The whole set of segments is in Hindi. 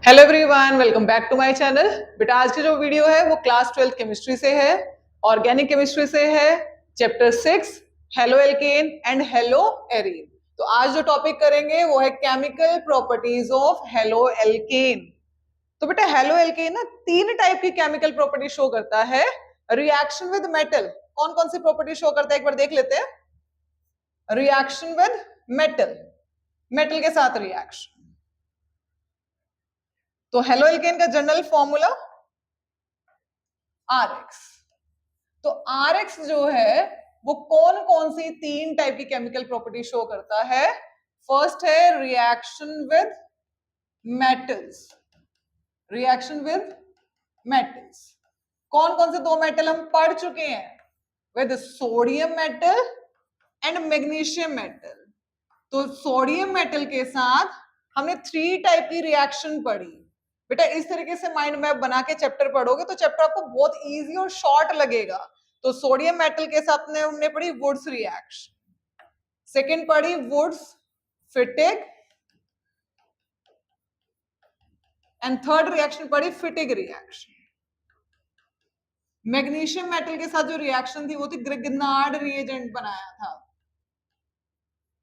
Hello everyone, welcome back to my channel. बेटा आज की जो वीडियो है वो क्लास 12 केमिस्ट्री से है, ऑर्गेनिक केमिस्ट्री से है, chapter 6 halo alkane and hello arene. तो आज जो टॉपिक करेंगे वो है chemical properties of halo alkane. तो बेटा हेलो एल्केन ना तीन टाइप की केमिकल प्रॉपर्टी शो करता है। रिएक्शन विद मेटल, कौन कौन सी प्रॉपर्टी शो करता है एक बार देख लेते हैं। रिएक्शन विद मेटल, मेटल के साथ रिएक्शन। तो हेलो एल्केन का जनरल फॉर्मूला RX। तो RX जो है वो कौन कौन सी तीन टाइप की केमिकल प्रॉपर्टी शो करता है। फर्स्ट है reaction with metals, reaction with metals. कौन कौन से दो मेटल हम पढ़ चुके हैं, with sodium metal and magnesium metal. तो सोडियम मेटल के साथ हमने थ्री टाइप की रिएक्शन पढ़ी। बेटा इस तरीके से माइंड मैप बना के चैप्टर पढ़ोगे तो चैप्टर आपको बहुत इजी और शॉर्ट लगेगा। तो सोडियम मेटल के साथ हमने पढ़ी वुड्स रिएक्शन, सेकेंड पढ़ी वुड्स फिटिग, एंड थर्ड रिएक्शन पढ़ी फिटिग रिएक्शन। मैग्नीशियम मेटल के साथ जो रिएक्शन थी वो थी ग्रिग्नार्ड रिएजेंट बनाया था,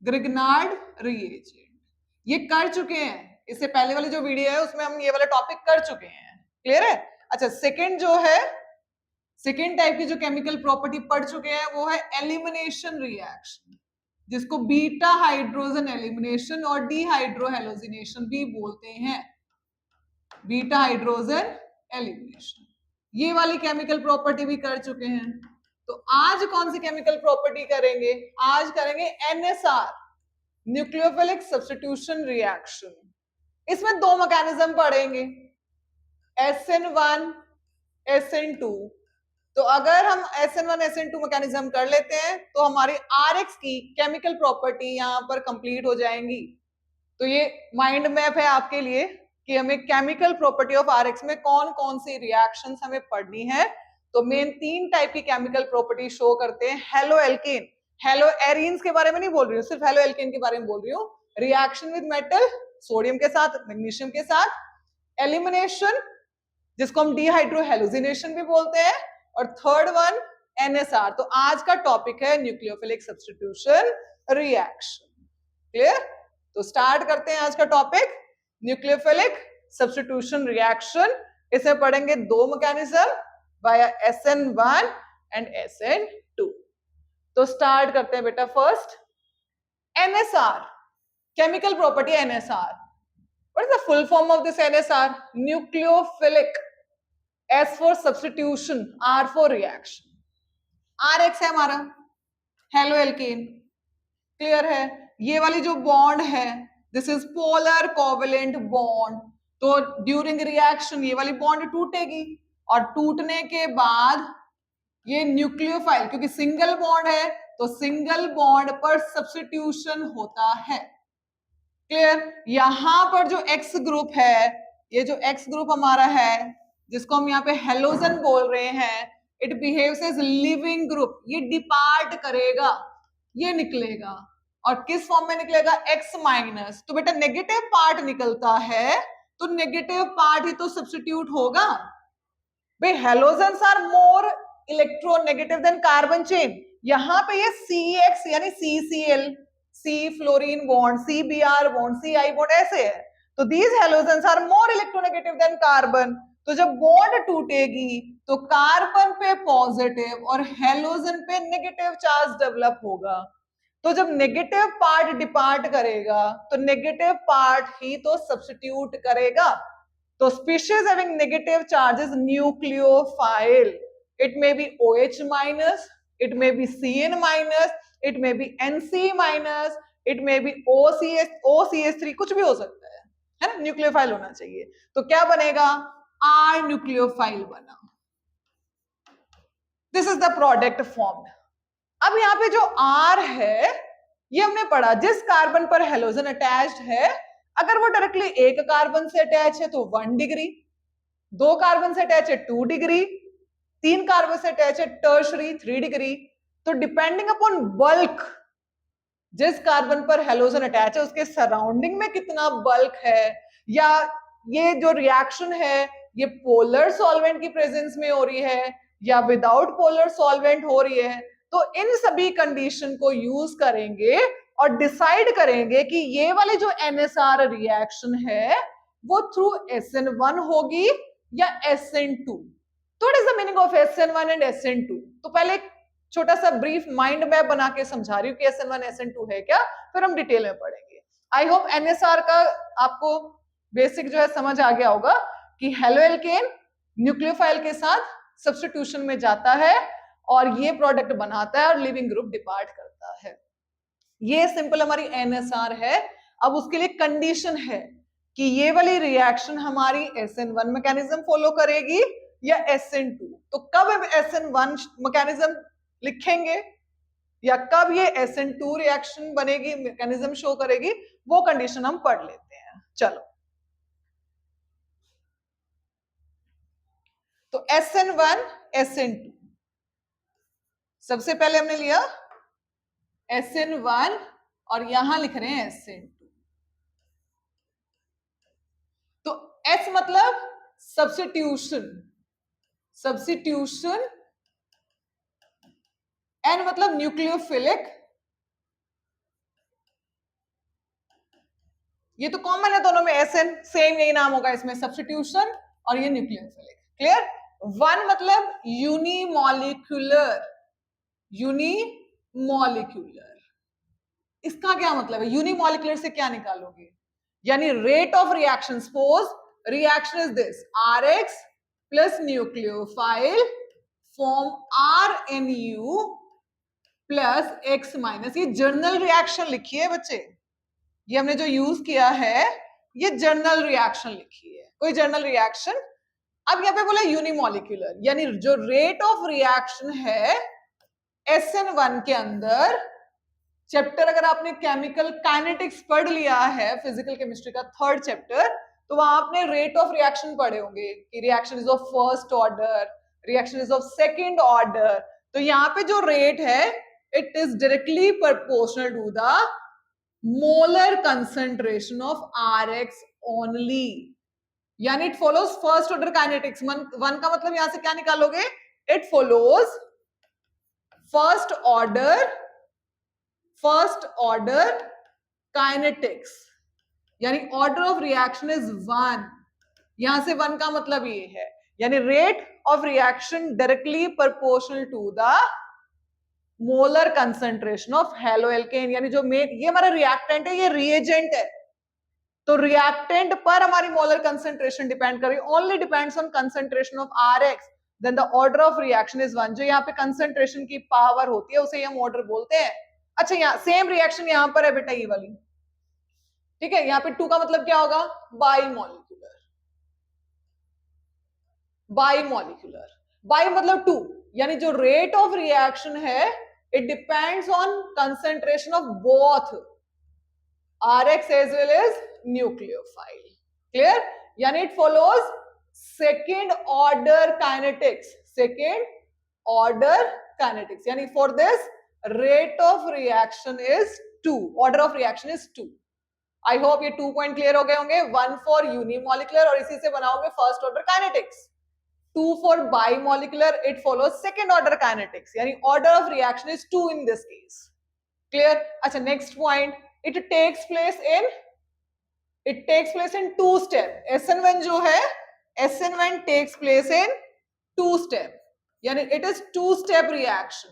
ग्रिग्नार्ड रिएजेंट। ये कर चुके हैं, इससे पहले वाली जो वीडियो है उसमें हम ये वाला टॉपिक कर चुके हैं। क्लियर है? अच्छा, सेकेंड जो है, सेकेंड टाइप की जो केमिकल प्रॉपर्टी पढ़ चुके हैं वो है एलिमिनेशन रिएक्शन, जिसको बीटा हाइड्रोजन एलिमिनेशन और डीहाइड्रोहेलोजिनेशन भी बोलते हैं। बीटा हाइड्रोजन एलिमिनेशन, ये वाली केमिकल प्रॉपर्टी भी कर चुके हैं। तो आज कौन सी केमिकल प्रॉपर्टी करेंगे? आज करेंगे NSR, न्यूक्लियोफिलिक सब्स्टिट्यूशन रिएक्शन। इसमें दो मैकेनिज्म पढ़ेंगे, SN1 SN2। तो अगर हम SN1 SN2 मैकेनिज्म कर लेते हैं तो हमारी RX की केमिकल प्रॉपर्टी यहां पर कंप्लीट हो जाएंगी। तो ये माइंड मैप है आपके लिए कि हमें केमिकल प्रॉपर्टी ऑफ RX में कौन कौन सी रिएक्शंस हमें पढ़नी है। तो मेन तीन टाइप की केमिकल प्रॉपर्टी शो करते हैं हेलो एल्केन। हेलो एरीन्स के बारे में नहीं बोल रही हूँ, सिर्फ हेलो एल्केन के बारे में बोल रही हूँ। रिएक्शन विद मेटल, सोडियम के साथ मैग्नीशियम के साथ, एलिमिनेशन जिसको हम डीहाइड्रोहेलोजिनेशन भी बोलते हैं, और थर्ड वन NSR। तो आज का टॉपिक है न्यूक्लियोफिलिक सब्स्टिट्यूशन रिएक्शन। क्लियर? तो स्टार्ट करते हैं आज का टॉपिक, न्यूक्लियोफिलिक सब्स्टिट्यूशन रिएक्शन। इसे पढ़ेंगे दो mechanism, via SN1 and SN2। तो स्टार्ट करते हैं बेटा। First NSR, chemical property NSR। What is the full form of this NSR? Nucleophilic, S for substitution, R for reaction। RX है हमारा हेलो एल्केन, क्लियर है? ये वाली जो बॉन्ड है this is polar covalent bond. तो ड्यूरिंग रिएक्शन ये वाली बॉन्ड टूटेगी और टूटने के बाद ये न्यूक्लियोफाइल, क्योंकि सिंगल बॉन्ड है तो सिंगल बॉन्ड पर सब्स्टिट्यूशन होता है। क्लियर? यहां पर जो X ग्रुप है, ये जो X ग्रुप हमारा है जिसको हम यहाँ पे हेलोजन बोल रहे हैं, it behaves as leaving group. ये डिपार्ट करेगा, ये निकलेगा, और किस फॉर्म में निकलेगा? X minus. तो बेटा नेगेटिव पार्ट निकलता है तो नेगेटिव पार्ट ही तो सब्स्टिट्यूट होगा। भाई halogens are more electronegative than carbon chain. यहाँ पे ये CX यानी CCl, C fluorine bond, CBr bond, CI bond ऐसे है। तो these halogens are more electronegative than carbon. तो जब बॉन्ड टूटेगी तो कार्बन पे पॉजिटिव और हेलोजन पे नेगेटिव चार्ज डेवलप होगा। तो जब नेगेटिव पार्ट डिपार्ट करेगा तो नेगेटिव पार्ट ही तो सब्स्टिट्यूट करेगा। तो species having negative charge is nucleophile. It may be OH minus, it may be CN minus, it may be NC minus, it may be OCS3, कुछ भी हो सकता है ना? न्यूक्लियोफाइल होना चाहिए। तो क्या बनेगा? R न्यूक्लियोफाइल बना। This is the product formed. अब यहाँ पे जो R है ये हमने पढ़ा, जिस कार्बन पर हेलोजन अटैच्ड है अगर वो डायरेक्टली एक कार्बन से अटैच है तो 1 डिग्री, दो कार्बन से अटैच है 2 डिग्री, तीन कार्बन से अटैच है टर्शरी 3 डिग्री। तो डिपेंडिंग अपॉन बल्क, जिस कार्बन पर हेलोजन अटैच है उसके सराउंडिंग में कितना बल्क है, या ये जो रिएक्शन है ये पोलर सॉल्वेंट की प्रेजेंस में हो रही है या विदाउट पोलर सॉल्वेंट हो रही है, तो इन सभी कंडीशन को यूज करेंगे और डिसाइड करेंगे कि ये वाली जो NSR रिएक्शन है वो थ्रू SN1 होगी या SN2। तो what is the meaning of SN1 and SN2? तो पहले एक छोटा सा ब्रीफ माइंड मैप बना के समझा रही हूँ कि SN1 SN2 है क्या, फिर हम डिटेल में पढ़ेंगे। आई होप NSR का आपको बेसिक जो है समझ आ गया होगा कि हेलोएल्केन न्यूक्लियोफाइल के साथ सब्स्टिट्यूशन में जाता है और ये प्रोडक्ट बनाता है और लिविंग ग्रुप डिपार्ट करता है। ये सिंपल हमारी NSR है। अब उसके लिए कंडीशन है कि ये वाली रिएक्शन हमारी SN1 मैकेनिज्म फॉलो करेगी या SN2। तो कब हम SN1 मैकेनिज्म लिखेंगे या कब ये SN2 रिएक्शन बनेगी, मैकेनिज्म शो करेगी, वो कंडीशन हम पढ़ लेते हैं। चलो, तो SN1 SN2, सबसे पहले हमने लिया SN1 और यहां लिख रहे हैं SN2। तो S मतलब सब्स्टिट्यूशन, सब्स्टिट्यूशन, N मतलब न्यूक्लियोफिलिक, ये तो कॉमन है दोनों में, SN सेम यही नाम होगा इसमें, सब्स्टिट्यूशन और ये न्यूक्लियोफिलिक। क्लियर? 1 मतलब यूनिमॉलिक्यूलर, यूनिमॉलिक्यूलर, इसका क्या मतलब है? यूनिमॉलिक्यूलर से क्या निकालोगे? यानी rate of reaction, suppose reaction is this, Rx plus nucleophile form RNU plus X minus. ये जर्नल रिएक्शन लिखी है बच्चे, ये हमने जो यूज किया है ये जर्नल रिएक्शन लिखी है, कोई जर्नल रिएक्शन। अब यहाँ पे बोला यूनिमॉलिक्यूलर, यानी जो रेट ऑफ रिएक्शन है SN1 के अंदर, चैप्टर अगर आपने केमिकल काइनेटिक्स पढ़ लिया है फिजिकल केमिस्ट्री का 3rd चैप्टर, तो वहां आपने रेट ऑफ रिएक्शन पढ़े होंगे कि reaction is of first order, reaction is of second order. तो यहाँ पे जो रेट है it is directly proportional to the molar concentration of Rx only, यानी it follows first order kinetics. One का मतलब यहां से क्या निकालोगे? It follows first order kinetics, यानी ऑर्डर ऑफ रिएक्शन इज 1। यहां से 1 का मतलब ये है, यानी rate of reaction directly proportional to the molar concentration of haloalkane, यानी जो ये हमारा रिएक्टेंट है, ये रिएजेंट है, तो रिएक्टेंट पर हमारी मोलर कंसंट्रेशन डिपेंड कर रही है, only depends on concentration of Rx, then the order of reaction is 1। जो यहाँ पे कंसंट्रेशन की पावर होती है उसे हम ऑर्डर बोलते हैं। अच्छा, यहाँ सेम रिएक्शन यहाँ पर है बेटा, ये वाली, ठीक है। यहाँ पे 2 का मतलब क्या होगा? बाइमॉलिक्यूलर, बाइमॉलिक्यूलर, बाइ मतलब 2, यानी जो रेट ऑफ रिएक्शन है it depends on concentration of both Rx as well as nucleophile. Clear? यानी it follows second order kinetics, second order kinetics, यानी for this rate of reaction is 2, order of reaction is 2. I hope ये 2 पॉइंट क्लियर हो गए होंगे। 1 for unimolecular और इसी से बनाओगे first order kinetics, 2 for bimolecular, it follows second order kinetics, यानी order of reaction is 2 in this case. Clear? अच्छा, next point, it takes place in 2 step। SN1 जो है, SN1 takes place in 2 step, यानी it is 2 step reaction।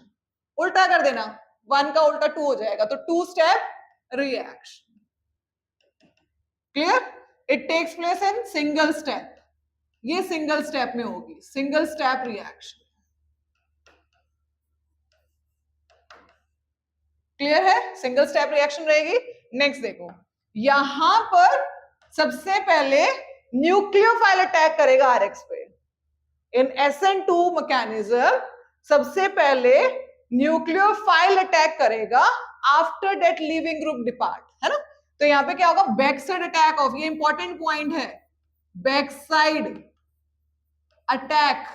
उल्टा कर देना, 1 का उल्टा 2 हो जाएगा, तो 2 step reaction। Clear? It takes place in single step, ये सिंगल स्टेप में होगी, सिंगल स्टेप रिएक्शन। क्लियर है? सिंगल स्टेप रिएक्शन रहेगी। नेक्स्ट देखो, यहां पर सबसे पहले न्यूक्लियोफाइल अटैक करेगा Rx पे। इन SN2 मैकेनिज्म सबसे पहले न्यूक्लियोफाइल अटैक करेगा after that leaving group depart, है ना। तो यहां पे क्या होगा? बैक साइड अटैक ऑफ, ये इंपॉर्टेंट पॉइंट है, back side attack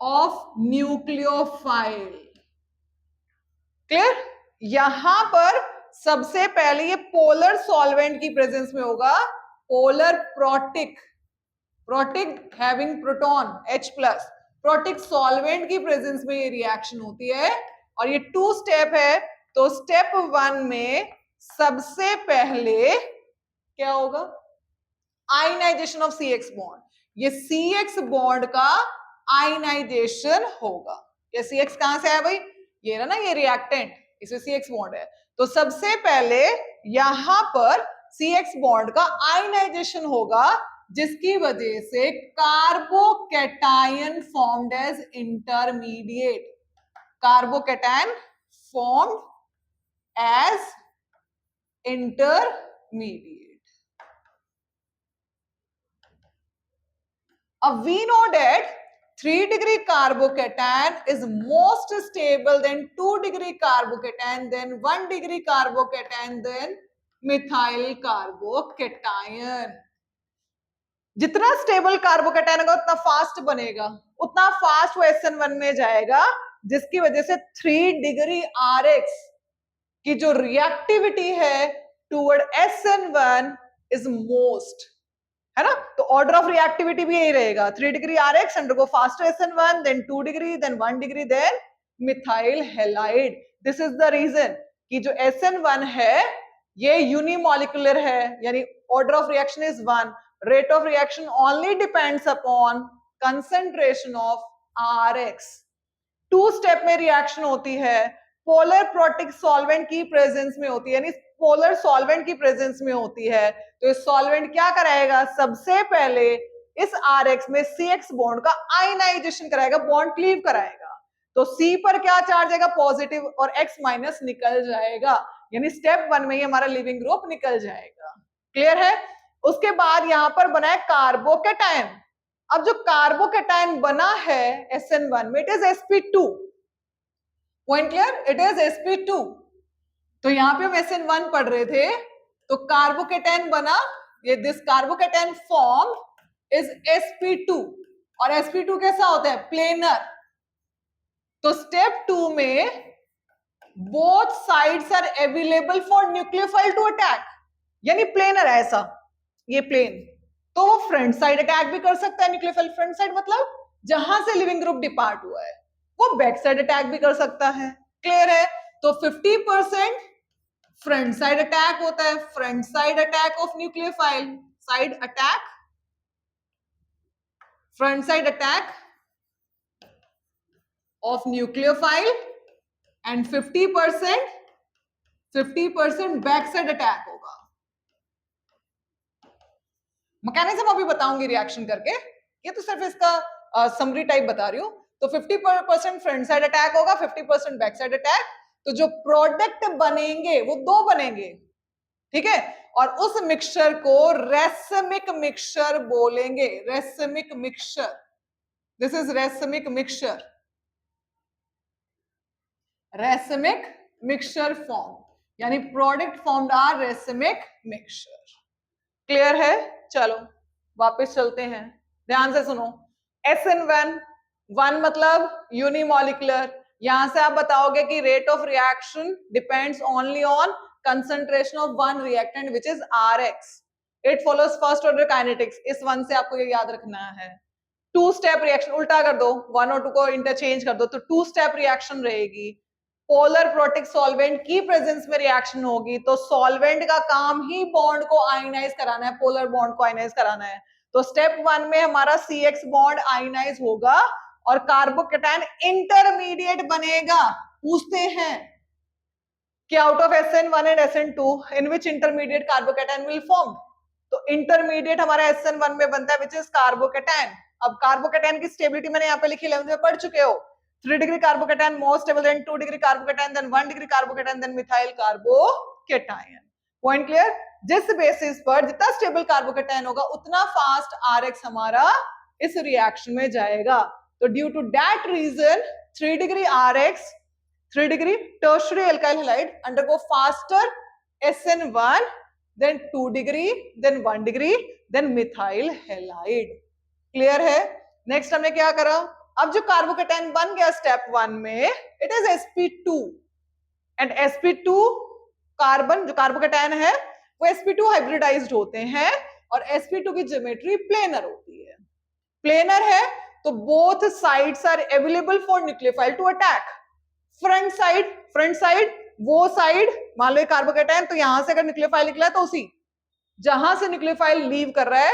of nucleophile. Clear? यहां पर सबसे पहले ये पोलर सॉल्वेंट की प्रेजेंस में होगा polar protic, protic having proton H plus, protic solvent की प्रेजेंस में ये रिएक्शन होती है और ये 2 स्टेप है। तो स्टेप 1 में सबसे पहले क्या होगा, आयनाइजेशन ऑफ CX बॉन्ड, ये CX बॉन्ड का आयनाइजेशन होगा। ये CX कहां से आया भाई, ये ना ये रिएक्टेंट, इसमें CX बॉन्ड है, तो सबसे पहले यहां पर CX बॉन्ड का आयनाइजेशन होगा, जिसकी वजह से carbocation formed as intermediate, carbocation formed as intermediate. We know that 3 degree carbocation is most stable than 2 degree carbocation, then 1 degree carbocation, then methyl carbocation. जितना स्टेबल कार्बोकैटायन होगा उतना फास्ट बनेगा, उतना फास्ट वो SN1 में जाएगा, जिसकी वजह से 3 डिग्री RX की जो रिएक्टिविटी है टुवर्ड SN1 इज मोस्ट, है ना। तो ऑर्डर ऑफ रिएक्टिविटी भी यही रहेगा, 3 degree RX undergo faster SN1, then 2 degree, then 1 degree, then methyl halide. This is the reason कि जो SN1 है ये यूनिमॉलिक्यूलर है, यानी order of reaction is 1, rate of reaction only depends upon concentration of RX। 2 step में रिएक्शन होती है, पोलर प्रोटिक सॉल्वेंट की प्रेजेंस में होती है, यानी पोलर सॉल्वेंट की प्रेजेंस में होती है। तो इस सॉल्वेंट क्या कराएगा, सबसे पहले इस RX में CX बॉन्ड का आयनाइजेशन कराएगा, बॉन्ड क्लीव कराएगा। तो C पर क्या चार्ज आएगा, पॉजिटिव, और X माइनस निकल जाएगा, यानी स्टेप 1 में ही हमारा लिविंग ग्रुप निकल जाएगा। क्लियर है। उसके बाद यहां पर बना है कार्बोकैटायन। अब जो कार्बोकैटायन बना है SN1 में, it is sp2, point clear, it is sp2। तो यहां पे हम SN1 पढ़ रहे थे, तो कार्बोकैटायन बना, ये this carbocation form is sp2, और sp2 कैसा होता है, प्लेनर। तो स्टेप 2 में both sides are available for nucleophile to attack, यानी प्लेनर है ऐसा, ये प्लेन, तो वो फ्रंट साइड अटैक भी कर सकता है न्यूक्लियोफाइल। फ्रंट साइड मतलब जहां से लिविंग ग्रुप डिपार्ट हुआ है, वो बैक साइड अटैक भी कर सकता है। क्लियर है। तो 50% फ्रंट साइड अटैक होता है, front side attack of nucleophile, side attack, front side attack of nucleophile, and 50% back side attack होगा। मैकेनिज्म अभी बताऊंगी रिएक्शन करके, ये तो सिर्फ इसका समरी टाइप बता रही हूं। तो 50% फ्रंट साइड अटैक होगा, 50% बैक साइड अटैक। तो जो प्रोडक्ट बनेंगे वो 2 बनेंगे, ठीक है, और उस मिक्सचर को रेसमिक मिक्सचर बोलेंगे, racemic mixture, this is racemic mixture, racemic mixture form, यानी product formed are racemic mixture. Clear है। चलो वापस चलते हैं, ध्यान से सुनो। SN1 1 मतलब यूनिमॉलिक्यूलर, यहां से आप बताओगे कि rate of reaction depends only on concentration of one reactant which is RX। It follows first order kinetics, इस 1 से आपको ये याद रखना है। 2 स्टेप रिएक्शन, उल्टा कर दो, 1 और 2 को इंटरचेंज कर दो, तो 2 स्टेप रिएक्शन रहेगी। पोलर प्रोटिक सॉल्वेंट की प्रेजेंस में रिएक्शन होगी, तो सॉल्वेंट का काम ही बॉन्ड को आयनाइज कराना है, पोलर बॉन्ड को आयनाइज कराना है। तो स्टेप 1 में हमारा CX बॉन्ड आयनाइज होगा और कार्बोकैटायन इंटरमीडिएट बनेगा। पूछते हैं कि out of SN1 and SN2 in which intermediate carbocation will form, तो इंटरमीडिएट हमारा SN1 में बनता है विच इज कार्बोकैटायन। अब कार्बोकैटायन की स्टेबिलिटी मैंने यहाँ पे लिखी, 11th में पढ़ चुके हो, 3 degree carbocation more stable than 2 degree carbocation than 1 degree carbocation than methyl carbocation. Point clear. जिस बेसिस पर जितना स्टेबल कार्बोकैटायन होगा उतना फास्ट RX हमारा इस रिएक्शन में जाएगा। तो due to that reason 3 degree RX, 3 degree tertiary alkyl halide undergo faster SN1, then 2 degree, then 1 degree, then methyl halide. Clear है। नेक्स्ट हमने क्या करा, अब जो कार्बोकैटायन बन गया स्टेप 1 में, it is sp2, and sp2 carbon जो कार्बोकैटायन है वो sp2 हाइब्रिडाइज्ड होते हैं और sp2 की ज्योमेट्री प्लेनर होती है। प्लेनर है तो both sides are available for nucleophile to attack. Front side वो साइड, मान लो ये कार्बोकेटायन, तो यहां से अगर न्यूक्लियोफाइल निकला है तो उसी जहां से न्यूक्लियोफाइल लीव कर रहा है,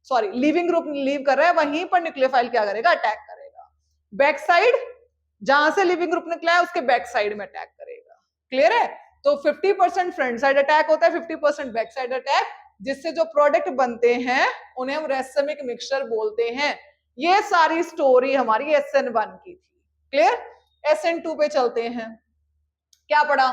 सॉरी लीविंग ग्रुप लीव कर रहा है, वहीं पर न्यूक्लियोफाइल क्या करेगा, अटैक करेगा। बैक साइड जहां से लिविंग ग्रुप निकला है उसके बैक साइड में अटैक करेगा। क्लियर है? तो 50% फ्रंट साइड अटैक होता है, 50% बैक साइड अटैक, जिससे जो प्रोडक्ट बनते हैं उन्हें हम रेसमिक मिक्सचर बोलते हैं। ये सारी स्टोरी हमारी SN1 की थी। क्लियर? SN2 पे चलते हैं। क्या पढ़ा?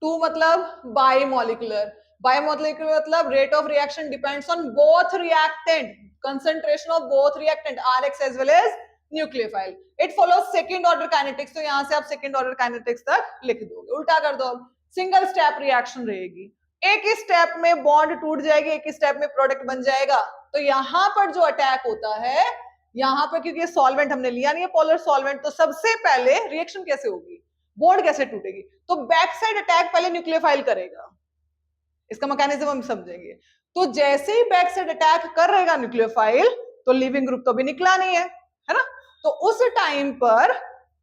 2 मतलब बायमोलिकुलर, बायमोलिकुलर मतलब rate of reaction depends on both reactant, concentration of both reactant RX as well as nucleophile. It follows second order kinetics, तो यहां से आप सेकंड ऑर्डर काइनेटिक्स तक लिख दोगे। उल्टा कर दो, सिंगल स्टेप रिएक्शन रहेगी, एक ही स्टेप में बॉन्ड टूट जाएगी, एक ही स्टेप में प्रोडक्ट बन जाएगा। तो यहां पर जो अटैक होता है, यहां पर क्योंकि सॉल्वेंट हमने लिया नहीं है, पोलर सॉल्वेंट, तो सबसे पहले रिएक्शन कैसे होगी, बॉन्ड कैसे टूटेगी, तो बैक साइड अटैक पहले न्यूक्लियोफाइल करेगा। इसका मैकेनिज्म हम समझेंगे। तो जैसे ही बैक साइड अटैक कर रहेगा न्यूक्लियोफाइल, तो लिविंग ग्रुप तो भी निकला नहीं है ना, तो उस टाइम पर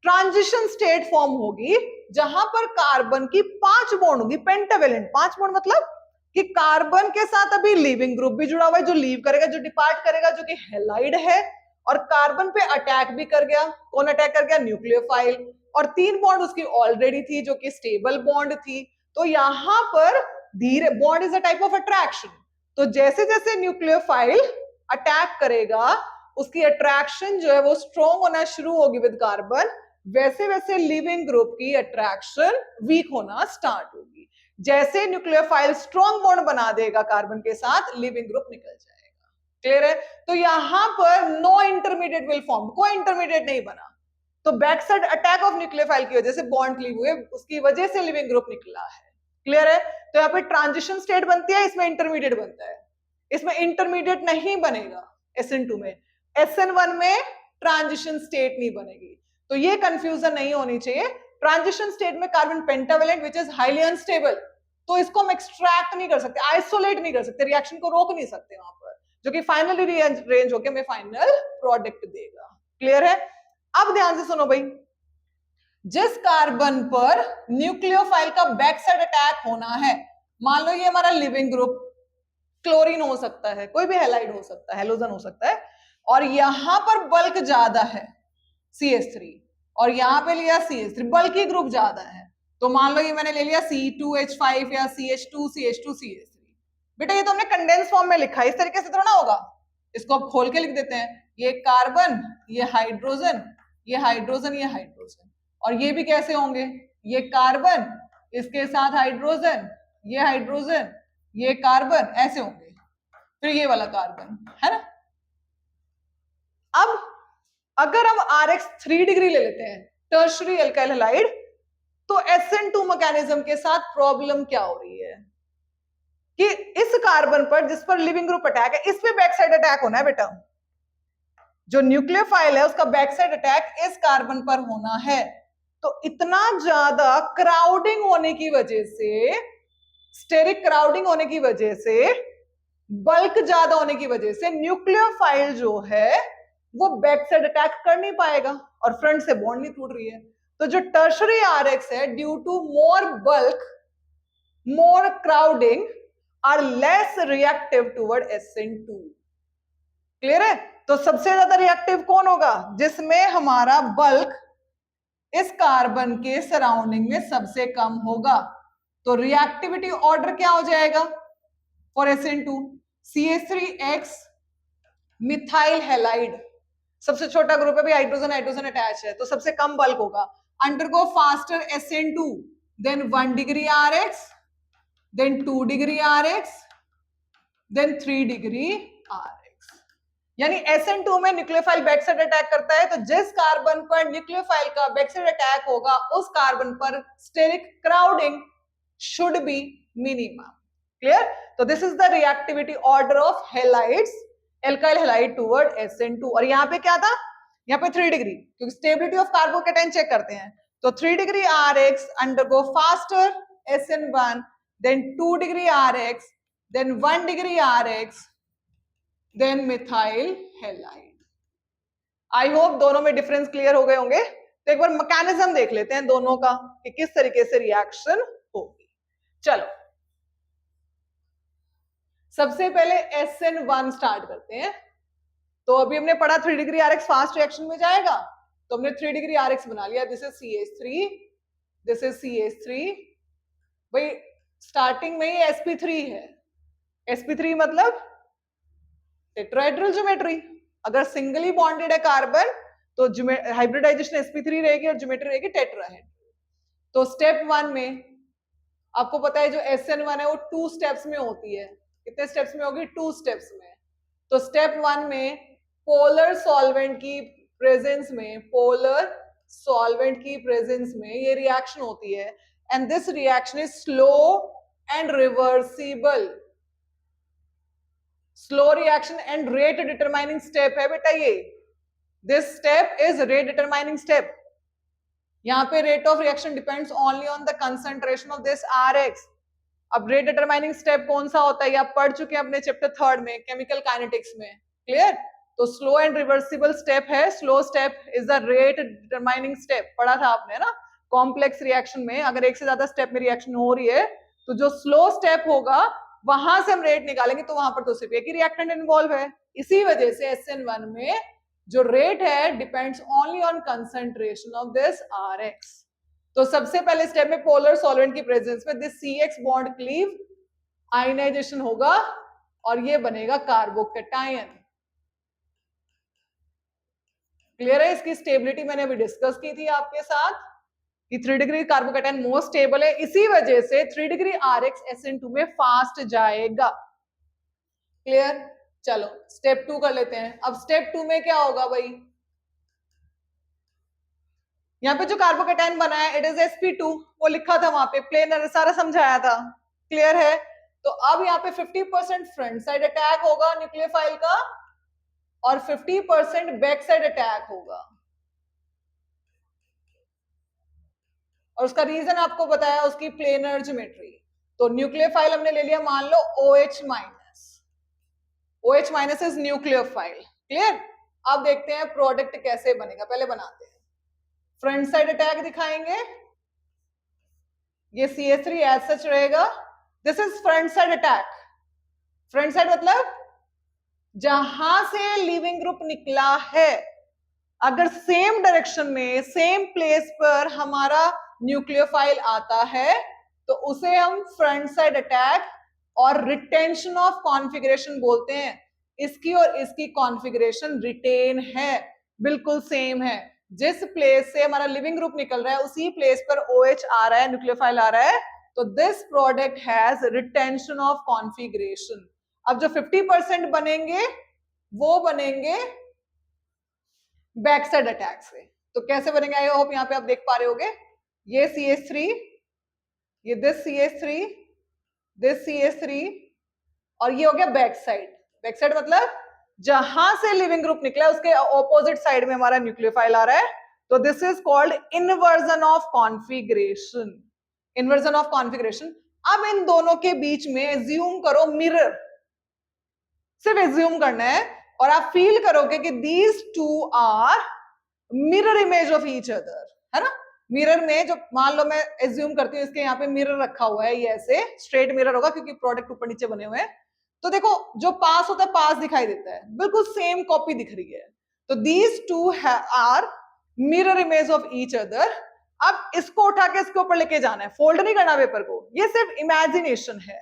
ट्रांजिशन स्टेट फॉर्म होगी जहां पर कार्बन की 5 बॉन्ड होगी, पेंटावेलेंट। 5 बॉन्ड मतलब कि कार्बन के साथ अभी लिविंग ग्रुप भी जुड़ा हुआ है, जो लीव करेगा, जो डिपार्ट करेगा, जो कि हैलाइड है, और कार्बन पे अटैक भी कर गया। कौन अटैक कर गया? न्यूक्लियोफाइल। और 3 बॉन्ड उसकी ऑलरेडी थी जो कि स्टेबल बॉन्ड थी। तो यहां पर धीरे, bond is a type of attraction, तो जैसे जैसे न्यूक्लियोफाइल अटैक करेगा उसकी अट्रैक्शन जो है वो स्ट्रॉन्ग होना शुरू होगी विद कार्बन, वैसे वैसे लिविंग ग्रुप की अट्रैक्शन वीक होना स्टार्ट होगी। जैसे न्यूक्लियोफाइल स्ट्रॉन्ग बॉन्ड बना देगा कार्बन के साथ, लिविंग ग्रुप निकल जाएगा। क्लियर है? तो यहां पर नो इंटरमीडिएट विल फॉर्म, कोई इंटरमीडिएट नहीं बना। तो back side attack of nucleophile की वजह से बॉन्ड लीव हुए, उसकी वजह से लिविंग ग्रुप निकला है। क्लियर है? तो यहाँ पे ट्रांजिशन स्टेट बनती है, इसमें इंटरमीडिएट बनता है, इसमें इंटरमीडिएट नहीं बनेगा SN2 में। SN1 में ट्रांजिशन स्टेट नहीं बनेगी, तो ये कंफ्यूजन नहीं होनी चाहिए। ट्रांजिशन स्टेट में carbon pentavalent which is highly unstable, तो इसको हम एक्सट्रैक्ट नहीं कर सकते, आइसोलेट नहीं कर सकते, रिएक्शन को रोक नहीं सकते वहां पर, जो कि फाइनली रीअरेंज होकर हमें फाइनल प्रोडक्ट देगा। क्लियर है? अब ध्यान से सुनो भाई, जिस कार्बन पर न्यूक्लियोफाइल का बैक साइड अटैक होना है, मान लो ये हमारा लिविंग ग्रुप, क्लोरीन हो सकता है, कोई भी हैलाइड हो सकता है, हेलोजन हो सकता है, और यहां पर बल्क ज्यादा है CH3, और यहां पे लिया CH3, बल्की ग्रुप ज्यादा है, तो मान लो ये मैंने ले लिया C2H5 या CH2CH2CH3। बेटा ये तो हमने कंडेंस फॉर्म में लिखा है, इस तरीके से थोड़ा ना होगा, इसको अब खोल के लिख देते हैं, ये कार्बन, ये हाइड्रोजन, ये हाइड्रोजन, ये हाइड्रोजन, और ये भी कैसे होंगे, ये कार्बन, इसके साथ हाइड्रोजन, ये हाइड्रोजन, ये कार्बन, ऐसे होंगे, फिर ये वाला कार्बन, है ना। अब अगर हम RX 3 डिग्री ले लेते हैं, टर्शरी एल्काइल हैलाइड, तो SN2 मैकेनिज्म के साथ प्रॉब्लम क्या हो रही है कि इस कार्बन पर, जिस पर लिविंग ग्रुप अटैक है, इस पे बैक साइड अटैक होना है बेटा, जो न्यूक्लियोफाइल है उसका बैक साइड अटैक इस कार्बन पर होना है। तो इतना ज्यादा क्राउडिंग होने की वजह से, स्टेरिक क्राउडिंग होने की वजह से, बल्क ज्यादा होने की वजह से न्यूक्लियोफाइल जो है वो बैक साइड अटैक कर नहीं पाएगा, और फ्रंट से बॉन्ड नहीं टूट रही है। तो जो टर्शरी RX है, due to more bulk, more crowding, are less reactive toward SN2। Clear है? तो सबसे ज्यादा रिएक्टिव कौन होगा? जिसमें हमारा बल्क इस कार्बन के सराउंडिंग में सबसे कम होगा। तो रिएक्टिविटी ऑर्डर क्या हो जाएगा for SN2? CH3X methyl halide, सबसे छोटा ग्रुप है भी, हाइड्रोजन हाइड्रोजन अटैच है, तो सबसे कम बल्क होगा। Undergo faster SN2, then 1 degree RX, then 2 degree RX, then 3 degree RX। यानी SN2 में न्यूक्लियोफाइल बैक साइड अटैक करता है, तो जिस कार्बन पर न्यूक्लियोफाइल का बैक साइड अटैक होगा उस कार्बन पर steric crowding should be minimum. Clear? तो this is the reactivity order of halides, alkyl halide toward SN2। और यहाँ पे क्या था? यहाँ पे 3 डिग्री, क्योंकि स्टेबिलिटी ऑफ कार्बोकेटाइन चेक करते हैं, तो 3 degree RX undergo faster SN1, then 2 degree RX, then 1 degree RX, then methyl halide. I hope दोनों में डिफरेंस क्लियर हो गए होंगे। तो एक बार मैकेनिज्म देख लेते हैं दोनों का कि किस तरीके से रिएक्शन होगी। चलो सबसे पहले SN1 स्टार्ट करते हैं। तो अभी हमने पढ़ा 3 डिग्री RX फास्ट रिएक्शन में जाएगा, तो हमने 3 डिग्री RX बना लिया। This is CH3, this is CH3। भाई स्टार्टिंग में ही sp3 है। sp3 मतलब टेट्राहेड्रल ज्योमेट्री। अगर सिंगली बॉन्डेड है कार्बन तो हाइब्रिडाइजेशन sp3 रहेगी और ज्योमेट्री रहेगी टेट्राहेड्रल। तो स्टेप 1 में आपको पता है जो SN1 है वो 2 स्टेप्स में होती है। कितने स्टेप्स में होगी? 2 स्टेप्स में। तो स्टेप 1 में पोलर सॉल्वेंट की प्रेजेंस में, पोलर सॉल्वेंट की प्रेजेंस में ये रिएक्शन होती है and this reaction is slow and reversible. Slow reaction and rate determining step है बेटा ये। This step is rate determining step. यहाँ पे rate of reaction depends only on the concentration of this RX। अब रेट डिटरमाइनिंग स्टेप कौन सा होता है? आप पढ़ चुके हैं अपने चैप्टर 3 में केमिकल काइनेटिक्स में। क्लियर? तो स्लो एंड रिवर्सिबल स्टेप है। Slow step is the rate determining step, पढ़ा था आपने ना। कॉम्प्लेक्स रिएक्शन में अगर एक से ज्यादा स्टेप में रिएक्शन हो रही है तो जो स्लो स्टेप होगा वहां से हम रेट निकालेंगे, तो वहां पर तो सिर्फ एक ही रिएक्टेंट इन्वॉल्व है। इसी वजह से SN1 में जो रेट है depends only on concentration of this RX। तो सबसे पहले स्टेप में पोलर सॉल्वेंट की प्रेजेंस में this CX bond cleave, ionization होगा और ये बनेगा कार्बोकैटायन। क्लियर है? इसकी स्टेबिलिटी मैंने अभी डिस्कस की थी आपके साथ कि 3 डिग्री कार्बोकैटायन मोस्ट स्टेबल है। इसी वजह से 3 डिग्री RX SN2 में फास्ट जाएगा। क्लियर? चलो स्टेप 2 कर लेते हैं। अब स्टेप 2 में क्या होगा भाई? यहाँ पे जो कार्बोकैटायन बना है इट इज sp2, वो लिखा था वहां पे, प्लेनर सारा समझाया था। क्लियर है? तो अब यहाँ पे 50% फ्रंट साइड अटैक होगा न्यूक्लियोफाइल का और 50% बैक साइड अटैक होगा। और उसका रीजन आपको बताया, उसकी प्लेनर ज्योमेट्री। तो न्यूक्लियोफाइल हमने ले लिया, मान लो OH minus. OH minus is nucleophile. Clear? अब देखते हैं प्रोडक्ट कैसे बनेगा। पहले बनाते हैं। फ्रंट साइड अटैक दिखाएंगे, ये CH3 एज सच रहेगा। This is front side attack. Front side मतलब जहां से लिविंग ग्रुप निकला है, अगर सेम डायरेक्शन में सेम प्लेस पर हमारा न्यूक्लियोफाइल आता है तो उसे हम फ्रंट साइड अटैक और रिटेंशन ऑफ कॉन्फ़िगरेशन बोलते हैं। इसकी और इसकी कॉन्फ़िगरेशन रिटेन है, बिल्कुल सेम है। जिस प्लेस से हमारा लिविंग ग्रुप निकल रहा है उसी प्लेस पर OH आ रहा है, न्यूक्लियोफाइल आ रहा है, तो this product has retention of configuration. अब जो 50% बनेंगे वो बनेंगे बैक साइड अटैक से। तो कैसे बनेंगे? आई होप यहाँ पे आप देख पा रहे होगे। ये CH3, ये दिस CH3, दिस CH3 और ये हो गया बैक साइड। बैक साइड मतलब जहां से लिविंग ग्रुप निकला है उसके ऑपोजिट साइड में हमारा न्यूक्लियोफाइल आ रहा है। तो this is called inversion of configuration. Inversion of configuration. अब इन दोनों के बीच में एज्यूम करो मिरर, सिर्फ एज्यूम करना है और आप फील करोगे कि these two are mirror image of each other, है ना। मिरर में जो, मान लो मैं एज्यूम करती हूँ इसके यहाँ पे मिरर रखा हुआ है, ये ऐसे स्ट्रेट मिरर होगा क्योंकि प्रोडक्ट ऊपर नीचे बने हुए हैं। तो देखो जो पास होता है पास दिखाई देता है, बिल्कुल सेम कॉपी दिख रही है। तो these two are mirror image of each other. अब इसको उठा के इसके ऊपर लेके जाना है, फोल्ड नहीं करना पेपर को, ये सिर्फ इमेजिनेशन है।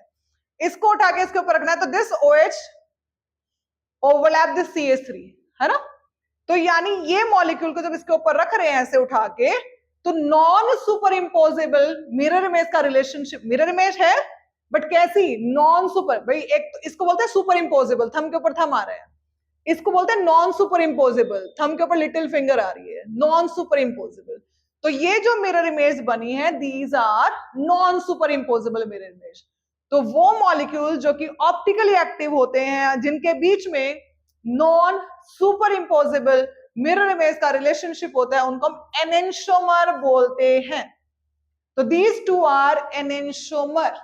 इसको उठा के इसके ऊपर रखना है। तो this OH overlap this CH3, है ना। तो यानी ये मॉलिक्यूल को जब इसके ऊपर रख रहे हैं ऐसे उठा के, तो non super imposable mirror image का रिलेशनशिप, मिरर इमेज है बट कैसी? Non super. भाई एक तो इसको बोलते हैं सुपर इम्पोजेबल, थंब के ऊपर थंब आ रहे हैं, इसको बोलते हैं नॉन सुपर इम्पोजेबल, थंब के ऊपर लिटिल फिंगर आ रही है, नॉन सुपर इम्पोजेबल। तो ये जो मिरर इमेज बनी है these are non super imposable mirror image. तो वो मॉलिक्यूल जो कि ऑप्टिकली एक्टिव होते हैं, जिनके बीच में non super imposable mirror image का रिलेशनशिप होता है, उनको हम एनेंशोमर बोलते हैं। तो दीज टू आर एनेंशोमर।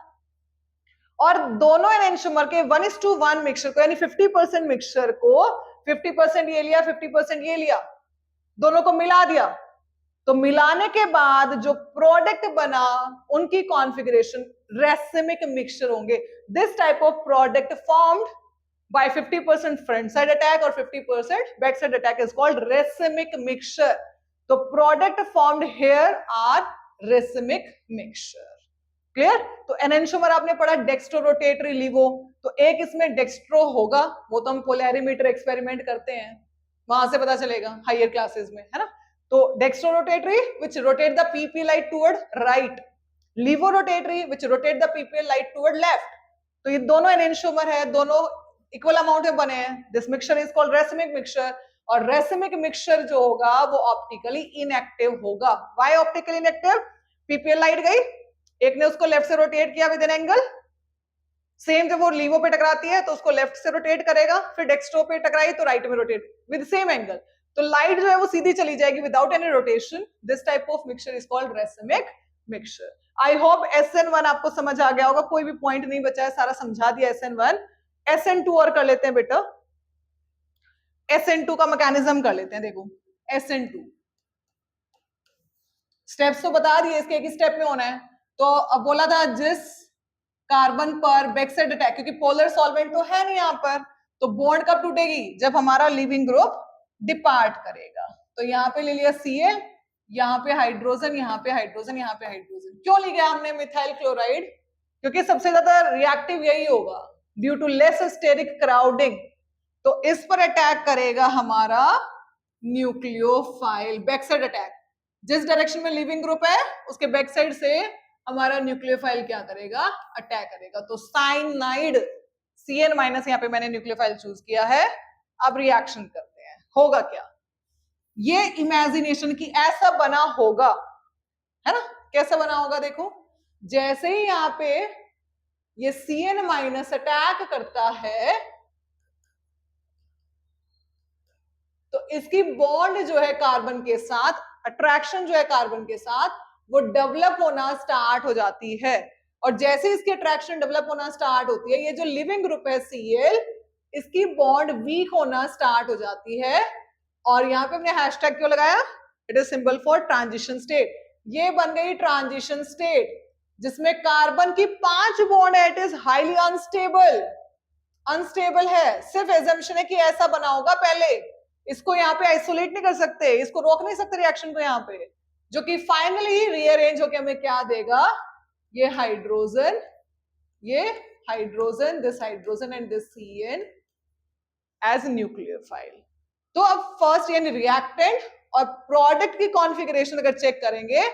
और दोनों एनेंटियोमर के 1:1 मिक्सचर को यानी 50% मिक्सचर को 50% ये लिया 50% ये लिया, दोनों को मिला दिया, तो मिलाने के बाद जो प्रोडक्ट बना उनकी कॉन्फ़िगरेशन रेसिमिक मिक्सचर होंगे. This type of product formed by 50% front side attack or 50% back side attack is called racemic mixture. तो product formed here are racemic mixture. Clear? तो एनेंटियोमर आपने पढ़ा डेक्स्ट्रो रोटेटरी लिवो, तो एक इसमें डेक्स्ट्रो होगा, वो तो हम पोलैरिमीटर एक्सपेरिमेंट करते हैं, वहां से पता चलेगा हायर क्लासेस में, है ना. तो dextro rotatory which rotate the PP light toward right, levo rotatory which rotate the PP light toward left. तो ये दोनों एनेंटियोमर है, दोनों इक्वल अमाउंट में बने हैं. This mixture is called racemic mixture. और रेसिमिक मिक्सचर जो होगा वो ऑप्टिकली इनएक्टिव होगा. Why optically inactive? PPL light गई, एक ने उसको लेफ्ट से रोटेट किया विद एन एंगल, सेम जब वो लीवो पे टकराती है तो उसको लेफ्ट से रोटेट करेगा, फिर डेक्स्ट्रो पे टकराई तो राइट में रोटेट विद सेम एंगल, तो लाइट जो है वो सीधी चली जाएगी without any rotation. This type of mixture is called racemic mixture. I hope SN1 आपको समझ आ गया होगा, कोई भी पॉइंट नहीं बचा है, सारा समझा दिया SN1. SN2 और कर लेते हैं बेटा. SN2 का मैकेनिज्म कर लेते हैं. देखो SN2 स्टेप्स तो बता दिए इसके, एक ही स्टेप में होना है. तो अब बोला था जिस कार्बन पर बैकसाइड अटैक, क्योंकि पोलर सॉल्वेंट तो है नहीं यहाँ पर, तो बॉन्ड कब टूटेगी? जब हमारा लिविंग ग्रुप डिपार्ट करेगा. तो यहाँ पे ले लिया Cl, यहाँ पे हाइड्रोजन, यहाँ पे हाइड्रोजन, यहाँ पे हाइड्रोजन. क्यों लिया हमने मिथाइल क्लोराइड? क्योंकि सबसे ज्यादा रिएक्टिव यही होगा due to less steric crowding. तो इस पर अटैक करेगा हमारा न्यूक्लियोफाइल. बैकसाइड अटैक, जिस डायरेक्शन में लिविंग ग्रुप है उसके बैक साइड से हमारा न्यूक्लियोफाइल क्या करेगा? अटैक करेगा. तो साइनाइड Cn माइनस, यहाँ पे मैंने न्यूक्लियोफाइल चूज किया है. अब रिएक्शन करते हैं, होगा क्या? ये इमेजिनेशन की ऐसा बना होगा, है ना. कैसा बना होगा? देखो, जैसे ही यहाँ पे ये Cn माइनस अटैक करता है तो इसकी बॉन्ड जो है कार्बन के साथ, अट्रैक्शन जो है कार्बन के साथ, वो डेवलप होना स्टार्ट हो जाती है. और जैसे इसकी अट्रैक्शन डेवलप होना स्टार्ट होती है, ये जो लिविंग ग्रुप है Cl, इसकी बॉन्ड वीक होना स्टार्ट हो जाती है. और यहाँ पे हमने हैशटैग क्यों लगाया? It is symbol for transition state. ये बन गई ट्रांजिशन स्टेट जिसमें कार्बन की 5 बॉन्ड है. It is highly unstable, unstable है. सिर्फ एजम्पशन है कि ऐसा बना होगा पहले, इसको यहाँ पे आइसोलेट नहीं कर सकते, इसको रोक नहीं सकते रिएक्शन को यहाँ पे, जो कि फाइनली रीअरेंज होकर हमें क्या देगा? ये हाइड्रोजन, ये hydrogen, this hydrogen and this Cn as nucleophile. तो अब फर्स्ट यानी रिएक्टेंट और प्रोडक्ट की कॉन्फ़िगरेशन अगर चेक करेंगे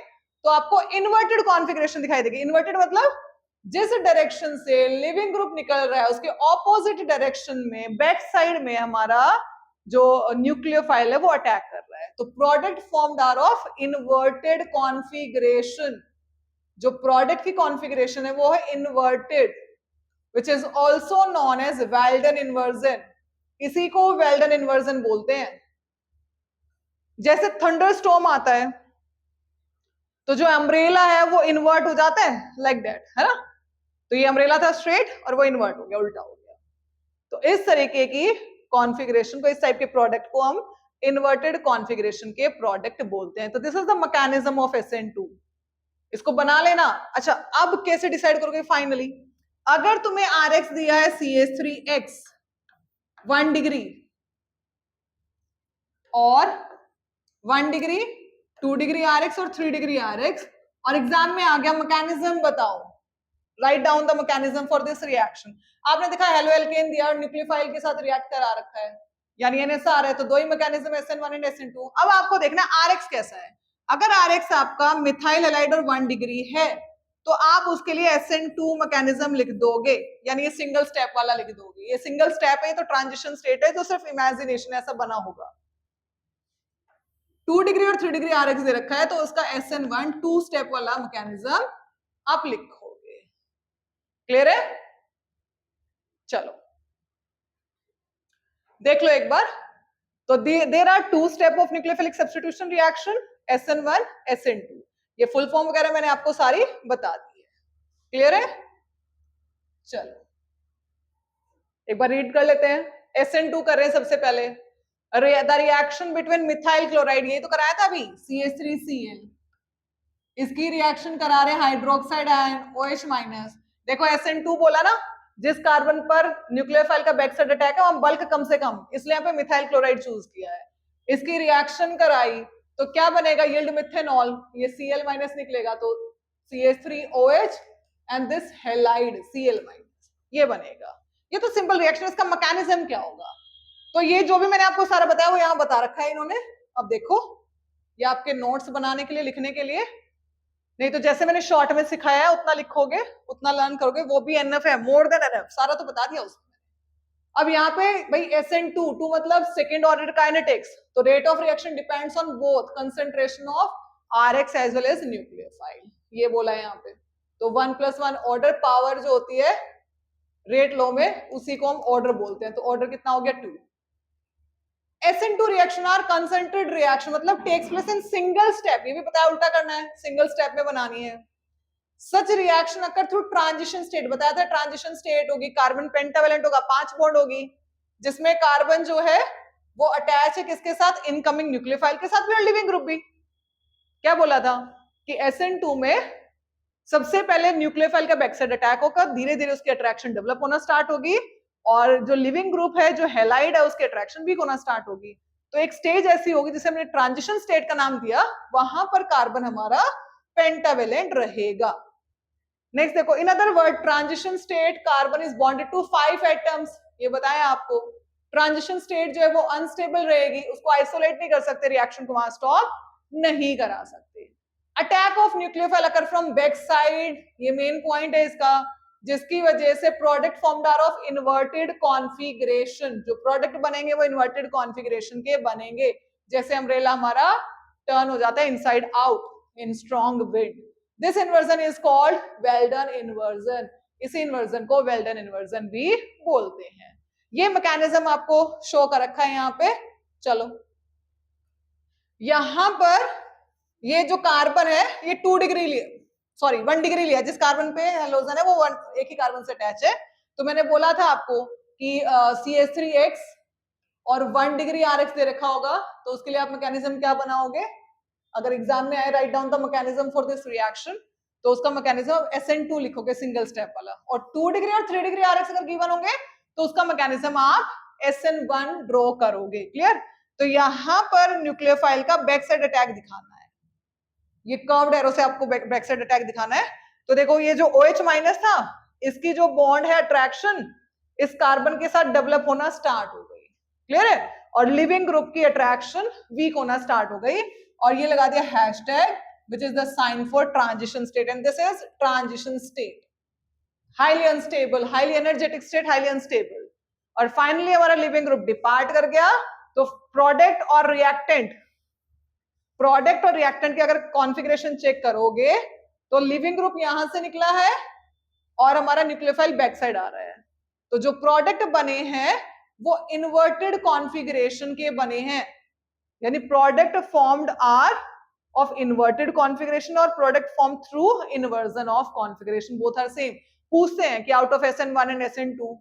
तो आपको इन्वर्टेड कॉन्फ़िगरेशन दिखाई देगी. इन्वर्टेड मतलब जिस डायरेक्शन से लिविंग ग्रुप निकल रहा है उसके ऑपोजिट डायरेक्शन में बैक साइड में हमारा जो न्यूक्लियोफाइल है वो अटैक कर रहा है. तो product formed are of inverted configuration. जो प्रोडक्ट की कॉन्फ़िगरेशन है वो है inverted, which is also known as Walden inversion. इसी को वेल्डन इन्वर्जन बोलते हैं. जैसे थंडर स्टॉर्म आता है तो जो अम्ब्रेला है वो इन्वर्ट हो जाता है, लाइक दैट, है ना. तो ये अम्ब्रेला था स्ट्रेट और वो इन्वर्ट हो गया, उल्टा हो गया. तो इस तरीके की कॉन्फ़िगरेशन को, इस टाइप के प्रोडक्ट को हम इन्वर्टेड कॉन्फ़िगरेशन के प्रोडक्ट बोलते हैं. तो this is the mechanism of SN2. इसको बना लेना. अच्छा, अब कैसे डिसाइड करोगे फाइनली? अगर तुम्हें RX दिया है CH3X 1 डिग्री और 1 डिग्री, 2 डिग्री RX और 3 डिग्री RX, और एग्जाम में आ गया मैकेनिज्म बताओ, write down the mechanism for this reaction. आपने देखा हेलो एल्केन दिया और न्यूक्लियोफाइल के साथ रिएक्ट करा रखा है, यानी NSR है, तो दो ही मैकेनिज्म SN1 एंड SN2. अब आपको देखना RX कैसा है. अगर RX आपका मिथाइल हैलाइड और 1 डिग्री है तो आप उसके लिए SN2 मैकेनिज्म लिख दोगे, यानी ये सिंगल स्टेप वाला लिख दोगे. ये सिंगल स्टेप है, तो ट्रांजिशन स्टेट है, तो सिर्फ इमेजिनेशन ऐसा बना होगा. 2 डिग्री और 3 डिग्री RX दे रखा है तो उसका SN1 2 स्टेप वाला मैकेनिज्म आप लिखोगे. क्लियर है? चलो देख लो एक बार. तो there are 2 step of nucleophilic substitution reaction, SN1 SN2. ये फुल फॉर्म वगैरह मैंने आपको सारी बता दी है. क्लियर है? चलो एक बार रीड कर लेते हैं। SN2 कर रहे हैं सबसे पहले। The reaction between methyl chloride, ये तो कराया था अभी, CH3Cl, इसकी रिएक्शन करा रहे हाइड्रोक्साइड आयन OH माइनस। देखो SN2 बोला ना, जिस कार्बन पर न्यूक्लियोफाइल का बैक साइड अटैक है वहां बल्क कम से कम, इसलिए यहाँ पे मिथाइल क्लोराइड चूज किया है। इसकी रिएक्शन कराई तो क्या बनेगा, यील्ड मिथेनॉल, ये Cl माइनस निकलेगा तो CH3OH and this halide Cl minus, ये बनेगा। ये तो सिंपल रिएक्शन। इसका मैकेनिज्म क्या होगा, तो ये जो भी मैंने आपको सारा बताया वो यहाँ बता रखा है इन्होंने। अब देखो ये आपके नोट्स बनाने के लिए, लिखने के लिए, नहीं तो जैसे मैंने शॉर्ट में सिखाया है उतना लिखोगे, उतना लर्न करोगे, वो भी एनएफ है, मोर देन एनएफ, सारा तो बता दिया उसमें। अब यहाँ पे भाई SN2, 2 मतलब सेकेंड ऑर्डर काइनेटिक्स, तो rate of reaction depends on both concentration of RX as well as nucleophile, ये बोला है यहाँ पे। तो 1+1 ऑर्डर पावर जो होती है रेट लॉ में, उसी को हम ऑर्डर बोलते हैं। तो ऑर्डर कितना हो गया 2। SN2 reaction are concentrated reaction, मतलब takes place in single step, ये भी पता है उल्टा करना है, सिंगल स्टेप में बनानी है। Such reaction occur through transition state, बताया था ट्रांजिशन स्टेट होगी, कार्बन पेंटावेलेंट होगा, 5 बॉन्ड होगी, जिसमें कार्बन जो है वो अटैच है किसके साथ, इनकमिंग न्यूक्लियोफाइल के साथ भी, और लिविंग ग्रुप भी। क्या बोला था कि SN2 में सबसे पहले न्यूक्लियोफाइल का बैकसाइड अटैक होगा, धीरे धीरे उसकी अट्रैक्शन डेवलप होना स्टार्ट होगी, और जो लिविंग ग्रुप है जो हैलाइड है उसकी अट्रैक्शन वीक होना स्टार्ट होगी। तो एक स्टेज ऐसी होगी जिसे हमने ट्रांजिशन स्टेट का नाम दिया, वहां पर कार्बन हमारा पेंटावेलेंट रहेगा। नेक्स्ट देखो, in other word transition state carbon is bonded to 5 atoms, ये बताया आपको। ट्रांजिशन स्टेट जो है वो अनस्टेबल रहेगी, उसको आइसोलेट नहीं कर सकते, रिएक्शन को वहां स्टॉप नहीं करा सकते। Attack of nucleophile occur from back side, ये मेन पॉइंट है इसका, जिसकी वजह से product formed are of inverted configuration, जो प्रोडक्ट बनेंगे वो इन्वर्टेड कॉन्फिगरेशन के बनेंगे, जैसे अम्ब्रेला हमारा टर्न हो जाता है inside out in strong wind. This inversion is called Walden inversion, इसी इन्वर्जन को वेल्डन इन्वर्जन भी बोलते हैं। ये मैकेनिज्म आपको शो कर रखा है यहाँ पे। चलो यहां पर ये जो कार्बन है ये 2 डिग्री लिया, सॉरी 1 डिग्री लिया, जिस कार्बन पे हेलोजन है वो एक ही कार्बन से अटैच है। तो मैंने बोला था आपको कि CH3X और 1 डिग्री RX दे रखा होगा, तो उसके लिए आप मैकेनिज्म क्या बनाओगे, अगर एग्जाम में आए write down the mechanism for this reaction, तो उसका मैकेनिज्म SN2 लिखोगे सिंगल स्टेप वाला, और 2 डिग्री और 3 डिग्री RX अगर गिवन होंगे तो उसका मैकेनिज्म आप SN1 ड्रॉ करोगे। क्लियर? तो यहां पर न्यूक्लियोफाइल का बैक साइड अटैक दिखाना है, ये कर्व्ड एरो से आपको बैक साइड अटैक दिखाना है। तो देखो ये जो OH माइनस था, इसकी जो बॉन्ड है अट्रैक्शन इस कार्बन के साथ डेवलप होना स्टार्ट हो गई। क्लियर है? और लिविंग ग्रुप की अट्रैक्शन वीक होना स्टार्ट हो गई, और ये लगा दिया hashtag which is the sign for transition state, and this is transition state, highly unstable, highly energetic state, highly unstable। और फाइनली हमारा लिविंग ग्रुप डिपार्ट कर गया, तो प्रोडक्ट और रिएक्टेंट, प्रोडक्ट और रिएक्टेंट की अगर कॉन्फ़िगरेशन चेक करोगे तो लिविंग ग्रुप यहां से निकला है और हमारा न्यूक्लियोफाइल बैक साइड आ रहा है। तो जो प्रोडक्ट बने हैं वो इन्वर्टेड कॉन्फ़िगरेशन के बने हैं, यानी product formed are of inverted configuration और product form through inversion of configuration, both are same. पूछते हैं कि out of SN1 and SN2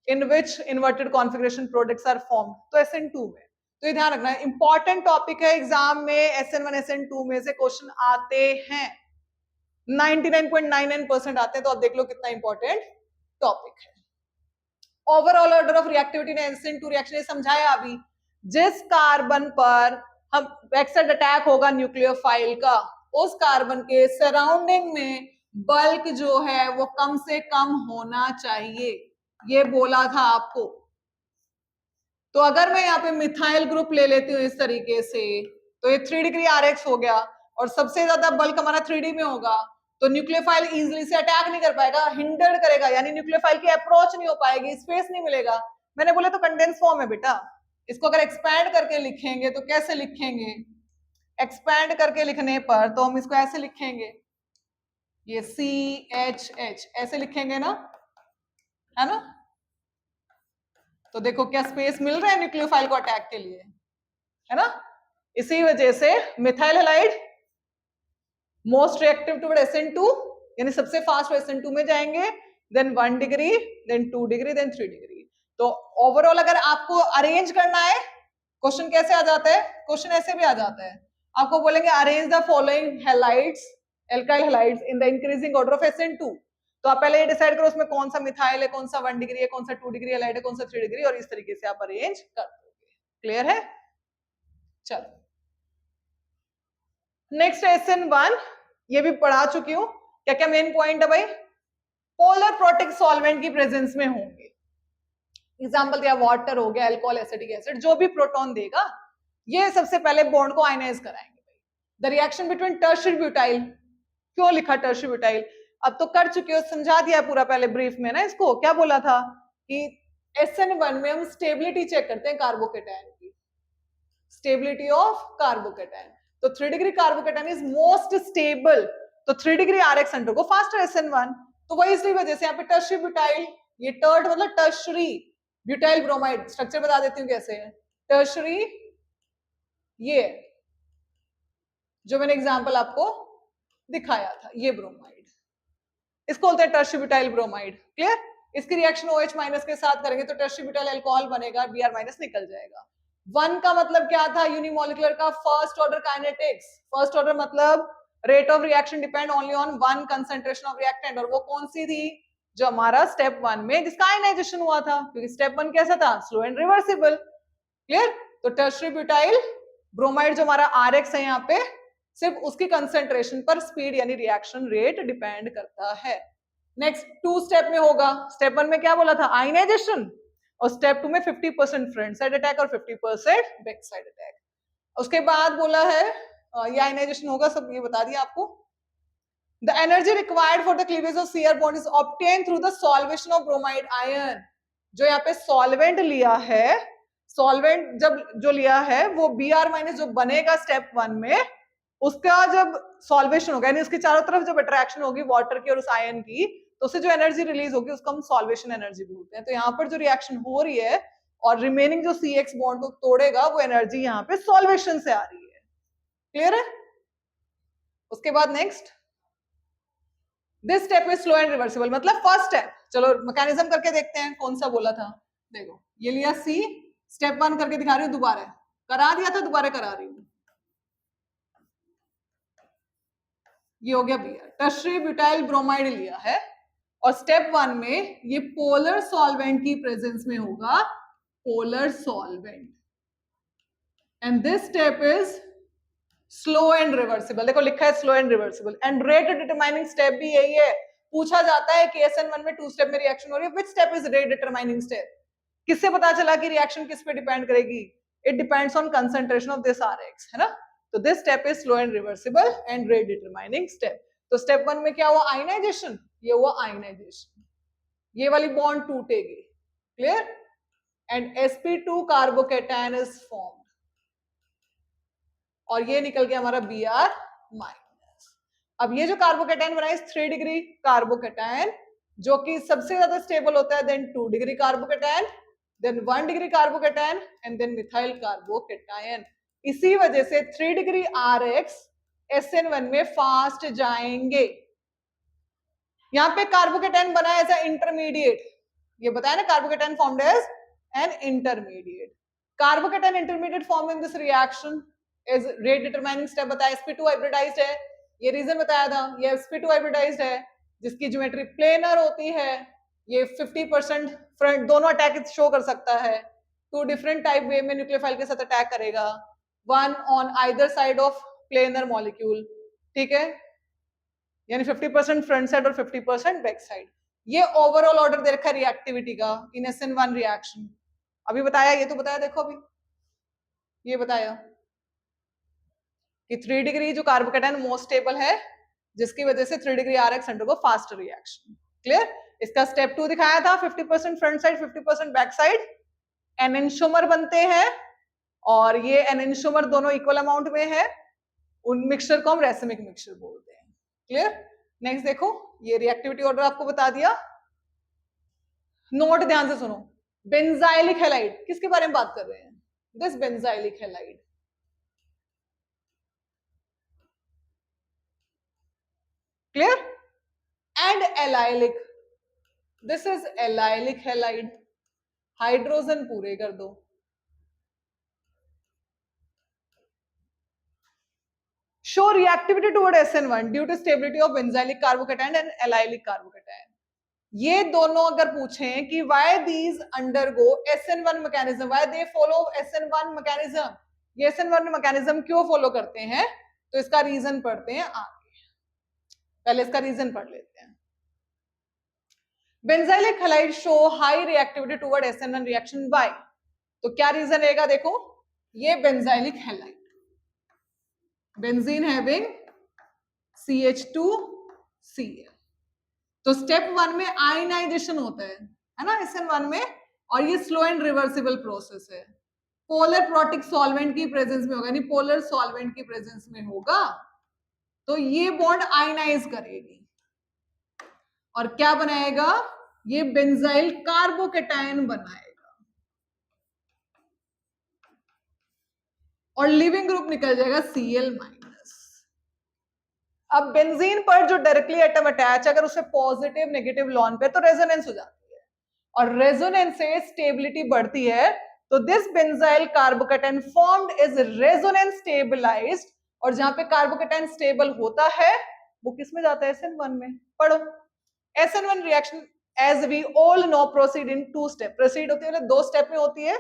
in which inverted configuration products are formed, तो SN2 में। तो ये ध्यान रखना है, इंपॉर्टेंट टॉपिक है, एग्जाम में SN1 SN2 में से क्वेश्चन आते हैं, 99.99% आते हैं, तो आप देख लो कितना इंपॉर्टेंट टॉपिक है। ओवरऑल ऑर्डर ऑफ रिएक्टिविटी ने SN2 रिएक्शन ये समझाया अभी, जिस कार्बन पर हम बैकसाइड अटैक होगा न्यूक्लियोफाइल का, उस कार्बन के सराउंडिंग में बल्क जो है वो कम से कम होना चाहिए, ये बोला था आपको। तो अगर मैं यहाँ पे मिथाइल ग्रुप ले लेती हूँ इस तरीके से, तो ये 3 डिग्री RX हो गया, और सबसे ज्यादा बल्क हमारा 3D में होगा, तो न्यूक्लियोफाइल इजीली से अटैक नहीं कर पाएगा, हिंडर्ड करेगा, यानी न्यूक्लियोफाइल की अप्रोच नहीं हो पाएगी, स्पेस नहीं मिलेगा। मैंने बोला तो कंडेंस फॉर्म है बेटा, इसको अगर एक्सपैंड करके लिखेंगे तो कैसे लिखेंगे, एक्सपैंड करके लिखने पर तो हम इसको ऐसे लिखेंगे, ये CHH ऐसे लिखेंगे ना, है ना। तो देखो क्या स्पेस मिल रहा है न्यूक्लियोफाइल को अटैक के लिए, है ना। इसी वजह से methyl halide most reactive toward SN2, यानी सबसे फास्ट SN2 में जाएंगे, then 1 degree, then 2 degree, then 3 degree. तो ओवरऑल अगर आपको अरेंज करना है, क्वेश्चन कैसे आ जाता है, क्वेश्चन ऐसे भी आ जाता है, आपको बोलेंगे arrange the following halides, alkyl halides in the increasing order of SN2। तो आप पहले ये डिसाइड करो उसमें कौन सा मिथाइल है, कौन सा 1 डिग्री है, कौन सा 2 डिग्री हैलाइड है, कौन सा 3 डिग्री, और इस तरीके से आप अरेंज कर दोगे। क्लियर है? चलो नेक्स्ट SN1, ये भी पढ़ा चुकी हूँ। क्या क्या मेन पॉइंट है भाई? पोलर प्रोटिक सॉल्वेंट की प्रेजेंस में होंगे। एग्जाम्पल दिया वाटर हो गया, अल्कोहल, एसिटिक एसिड, जो भी प्रोटॉन देगा ये सबसे पहले बॉन्ड को आयनाइज कराएंगे। The reaction between tertiary butyl, क्यों लिखा टर्शियरी ब्यूटाइल? अब तो कर चुके हो, समझा दिया पूरा पहले ब्रीफ में ना। इसको क्या बोला था कि SN1 में हम स्टेबिलिटी चेक करते हैं कार्बोकेटायन की, स्टेबिलिटी ऑफ कार्बोकेटायन। तो 3 degree carbocation is most stable, तो 3 degree RX undergo faster SN1। तो वही इसलिए वजह से यहाँ पे टर्शियरी ब्यूटाइल, ये टर्ड मतलब टर्शियरी ब्यूटाइल ब्रोमाइड, स्ट्रक्चर बता देती हूँ कैसे है। टर्शियरी, ये जो मैंने एग्जांपल आपको दिखाया था, ये ब्रोमाइड, इसको बोलते हैं टर्शियरी ब्यूटाइल ब्रोमाइड। क्लियर? इसकी रिएक्शन OH माइनस के साथ करेंगे तो टर्शियरी ब्यूटाइल अल्कोहल बनेगा, Br माइनस निकल जाएगा। 1 का मतलब क्या था? यूनिमोलिकुलर का first order kinetics. First order मतलब rate of reaction depend only on 1 concentration of reactant, और वो कौन सी थी? जो हमारा स्टेप 1 में जिसका आयनाइजेशन हुआ था, क्योंकि स्टेप 1 कैसा था? Slow and reversible. क्लियर? तो टर्शियरी ब्यूटाइल ब्रोमाइड जो हमारा RX है यहाँ पे, सिर्फ उसकी कंसंट्रेशन पर स्पीड यानी रिएक्शन रेट डिपेंड करता है। नेक्स्ट 2 स्टेप में होगा। स्टेप 1 में क्या बोला था? आयनाइजेशन, और स्टेप 2 में 50% फ्रंट साइड अटैक और 50% बैक साइड अटैक। उसके बाद बोला है ये आयनाइजेशन होगा, सब ये बता दिया आपको। The energy required for the cleavage of CR bond is obtained through the solvation of bromide ion। जो यहाँ पे सॉल्वेंट लिया है, सॉल्वेंट जब जो लिया है वो Br माइनस जो बनेगा स्टेप 1 में, उसका जब सॉल्वेशन होगा यानी उसके चारों तरफ जब अट्रैक्शन होगी वाटर की और उस आयन की, तो उससे जो एनर्जी रिलीज होगी उसको हम सॉल्वेशन एनर्जी बोलते हैं। तो यहाँ पर जो रिएक्शन हो रही है और रिमेनिंग जो CX बॉन्ड को तोड़ेगा, वो एनर्जी यहाँ पे सॉल्वेशन से आ रही है। क्लियर है? उसके बाद next, this step is slow and reversible, मतलब फर्स्ट स्टेप। चलो मैकेनिज्म करके देखते हैं कौन सा बोला था। देखो ये लिया C, स्टेप 1 करके दिखा रही हूँ, दोबारा करा दिया था, दोबारा करा रही हूँ। ये हो गया Br, टर्शियरी ब्यूटाइल ब्रोमाइड लिया है, और स्टेप 1 में ये पोलर सॉल्वेंट की प्रेजेंस में होगा, polar solvent, and this step is slow and reversible. देखो लिखा है slow and reversible, and rate determining step भी यही है। पूछा जाता है कि SN1 में 2 स्टेप में रिएक्शन हो रही है, which step is rate determining step? किससे पता चला कि रिएक्शन किस पे डिपेंड करेगी? It depends on concentration of this RX, है ना। तो this step is slow and reversible and rate determining step. तो स्टेप 1 में क्या हुआ? आयनाइजेशन, ये हुआ आयनाइजेशन, ये वाली बॉन्ड टूटेगी। Clear? And sp2 carbocation is form, और ये निकल गया हमारा Br माइनस। अब ये जो कार्बोकेटायन बना है 3 डिग्री कार्बोकेटायन, जो कि सबसे ज्यादा स्टेबल होता है, then 2 degree carbocation, then 1 degree carbocation, and then methyl carbocation. इसी वजह से 3 डिग्री RX SN1 में फास्ट जाएंगे। यहाँ पे कार्बोकेटायन बना है एज अ इंटरमीडिएट, ये बताया ना, carbocation formed as an intermediate. Carbocation intermediate form in this reaction is rate determining step बताया। sp2 हाइब्रिडाइज्ड है, ये रीजन बताया था, ये sp2 हाइब्रिडाइज्ड है जिसकी ज्योमेट्री प्लेनर होती है, ये 50% फ्रंट दोनों अटैक शो कर सकता है, 2 डिफरेंट टाइप वे में न्यूक्लियोफाइल के साथ अटैक करेगा, 1 on either side of planar molecule. ठीक है, यानी 50% फ्रंट साइड और 50% बैक साइड। ये ओवरऑल ऑर्डर दे रखा है रिएक्टिविटी का इन SN1 रिएक्शन। अभी बताया, ये तो बताया, देखो अभी ये बताया कि 3 डिग्री जो कार्बोकेटायन मोस्ट स्टेबल है, जिसकी वजह से 3 degree RX undergo fast reaction. Clear? इसका स्टेप 2 दिखाया था, 50% front side 50% back side, enantiomer बनते हैं, और ये एनेंशोमर दोनों इक्वल अमाउंट में है, उन मिक्सचर को हम रेसिमिक मिक्सचर बोलते हैं। क्लियर? नेक्स्ट देखो, ये रिएक्टिविटी ऑर्डर आपको बता दिया। नोट ध्यान से सुनो, बेंजाइलिक हैलाइड किसके बारे में बात कर रहे हैं? This benzylic halide. Clear? And allylic, this is allylic halide, hydrogen पूरे कर दो। Show reactivity toward SN1 due to stability of benzylic carbocation and allylic carbocation. ये दोनों अगर पूछें कि why these undergo SN1 mechanism, why they follow SN1 mechanism, ये SN1 मैकेनिज्म क्यों फॉलो करते हैं, तो इसका रीजन पढ़ते हैं आगे। पहले इसका रीजन पढ़ लेते हैं। Benzylic halide show high reactivity toward SN1 reaction by, तो क्या रीजन रहेगा, देखो ये benzylic halide, benzene having CH2Cl, तो स्टेप 1 में आयनाइजेशन होता है ना SN1 में, और ये स्लो एंड रिवर्सिबल प्रोसेस है। पोलर प्रोटिक सॉल्वेंट की प्रेजेंस में होगा, यानी पोलर सॉल्वेंट की प्रेजेंस में होगा, तो ये बॉन्ड आयनाइज करेगी और क्या बनाएगा, ये बेंजाइल कार्बोकेटायन बनाएगा और लिविंग ग्रुप निकल जाएगा Cl-। अब बेंजीन पर जो डायरेक्टली एटम अटैच, अगर उसे पॉजिटिव नेगेटिव लॉन पे, तो रेजोनेंस हो जाती है और रेजोनेंस से स्टेबिलिटी बढ़ती है, तो this benzyl carbocation formed is resonance stabilized, और जहां पे कार्बोकेटायन स्टेबल होता है वो किस में जाता है, SN1 में। पढ़ो, SN1 reaction as we all know proceed in 2 step, proceed होती है 2 स्टेप में होती है।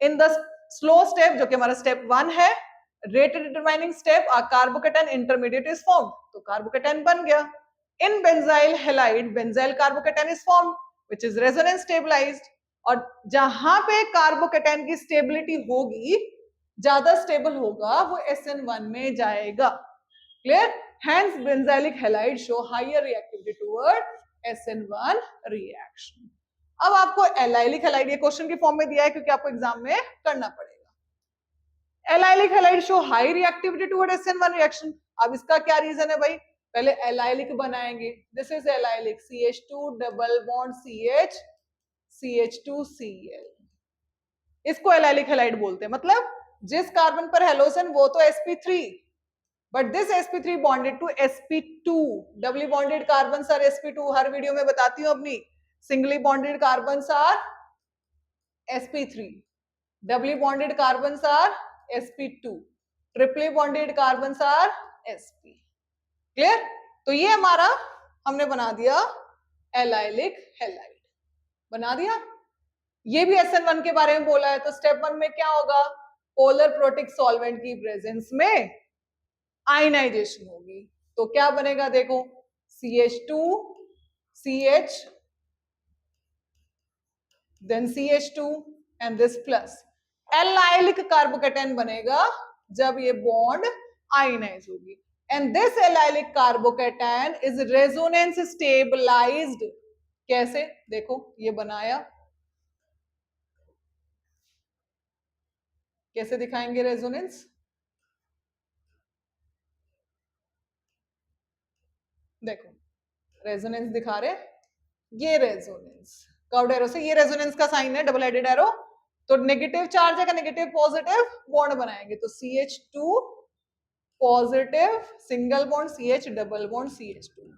इन द स्लो स्टेप जो कि हमारा स्टेप 1 है, rate determining step, a carbocation intermediate is formed, तो कार्बोकेटायन बन गया। in benzyl halide benzyl carbocation is formed which is resonance stabilized, और जहां पे कार्बोकेटायन की स्टेबिलिटी होगी, ज्यादा स्टेबल होगा, वो SN1 में जाएगा। Clear? hence benzylic halide show higher reactivity toward SN1 reaction। अब आपको एलाइलिक हैलाइड ये क्वेश्चन की फॉर्म में दिया है क्योंकि आपको एग्जाम में करना पड़ेगा। Allylic halide show high reactivity toward SN1 reaction. अब इसका क्या रीजन है भाई, पहले एलाइलिक बनाएंगे, this is allylic CH2 double bond CH CH2Cl, इसको एलाइलिक हैलाइड बोलते हैं। मतलब जिस कार्बन पर हेलोजन वो तो sp3, but this sp3 bonded to sp2, doubly bonded carbon are sp2, हर वीडियो में बताती हूँ अपनी, singly bonded carbon are sp3, doubly bonded carbon are sp2, triply bonded carbons are sp। Clear? तो ये हमारा हमने बना दिया एलाइलिक हैलाइड, बना दिया। ये भी SN1 के बारे में बोला है, तो स्टेप 1 में क्या होगा, पोलर प्रोटिक सॉल्वेंट की प्रेजेंस में आयनाइजेशन होगी, तो क्या बनेगा, देखो CH2CH then CH2 and this plus, allylic carbocation बनेगा जब ये बॉन्ड आयनाइज होगी, and this allylic carbocation is resonance stabilized. कैसे, देखो ये बनाया, कैसे दिखाएंगे रेजोनेंस, देखो रेजोनेंस दिखा रहे, ये रेजोनेंस कर्व्ड एरो से, ये रेजोनेंस का साइन है, डबल हेडेड एरो, तो नेगेटिव चार्ज है का नेगेटिव पॉजिटिव बॉन्ड बनाएंगे, तो CH2 positive single bond CH double bond CH2,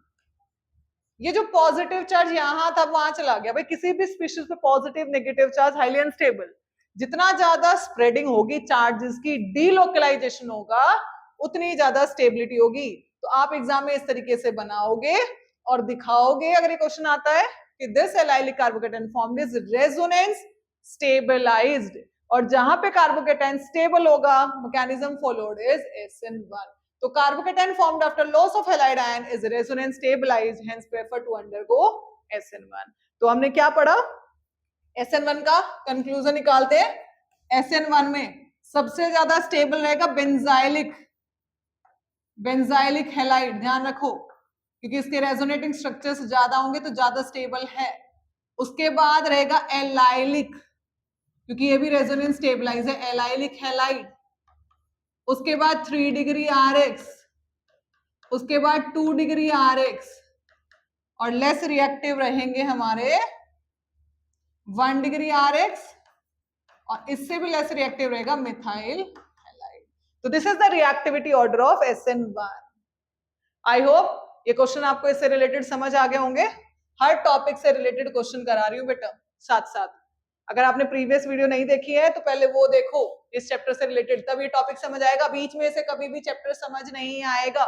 ये जो पॉजिटिव चार्ज यहां था वहां चला गया। भाई किसी भी स्पीशीज पे positive negative charge highly unstable, जितना ज्यादा स्प्रेडिंग होगी चार्जेस की, डीलोकलाइजेशन होगा, उतनी ज्यादा स्टेबिलिटी होगी। तो आप एग्जाम में इस तरीके से बनाओगे और दिखाओगे अगर ये क्वेश्चन आता है कि this allylic carbocation formed is resonance stabilized, और जहां पे कार्बोकेटायन स्टेबल होगा मैकेनिज्म फॉलोड इज SN1। तो carbocation formed after loss of halide ion is resonance stabilized, hence prefer to undergo SN1। तो हमने क्या पढ़ा, SN1 का कंक्लूजन निकालते हैं। SN1 में सबसे ज्यादा स्टेबल रहेगा बेंजाइलिक हैलाइड, ध्यान रखो क्योंकि इसके रेजोनेटिंग स्ट्रक्चर्स ज्यादा होंगे तो ज्यादा स्टेबल है। उसके बाद रहेगा एलाइलिक, क्योंकि ये भी रेजोनेंस स्टेबलाइज है, एलाइलिक हैलाइड। उसके बाद 3 डिग्री RX, उसके बाद 2 डिग्री RX, और लेस रिएक्टिव रहेंगे हमारे 1 डिग्री RX, और इससे भी लेस रिएक्टिव रहेगा मिथाइल हैलाइड। तो this is the reactivity order of SN1। I hope ये क्वेश्चन आपको इससे रिलेटेड समझ आ गए होंगे। हर टॉपिक से रिलेटेड क्वेश्चन करा रही हूँ बेटा साथ साथ। अगर आपने प्रीवियस वीडियो नहीं देखी है तो पहले वो देखो इस चैप्टर से रिलेटेड, तब ये टॉपिक समझ आएगा, बीच में से कभी भी चैप्टर समझ नहीं आएगा।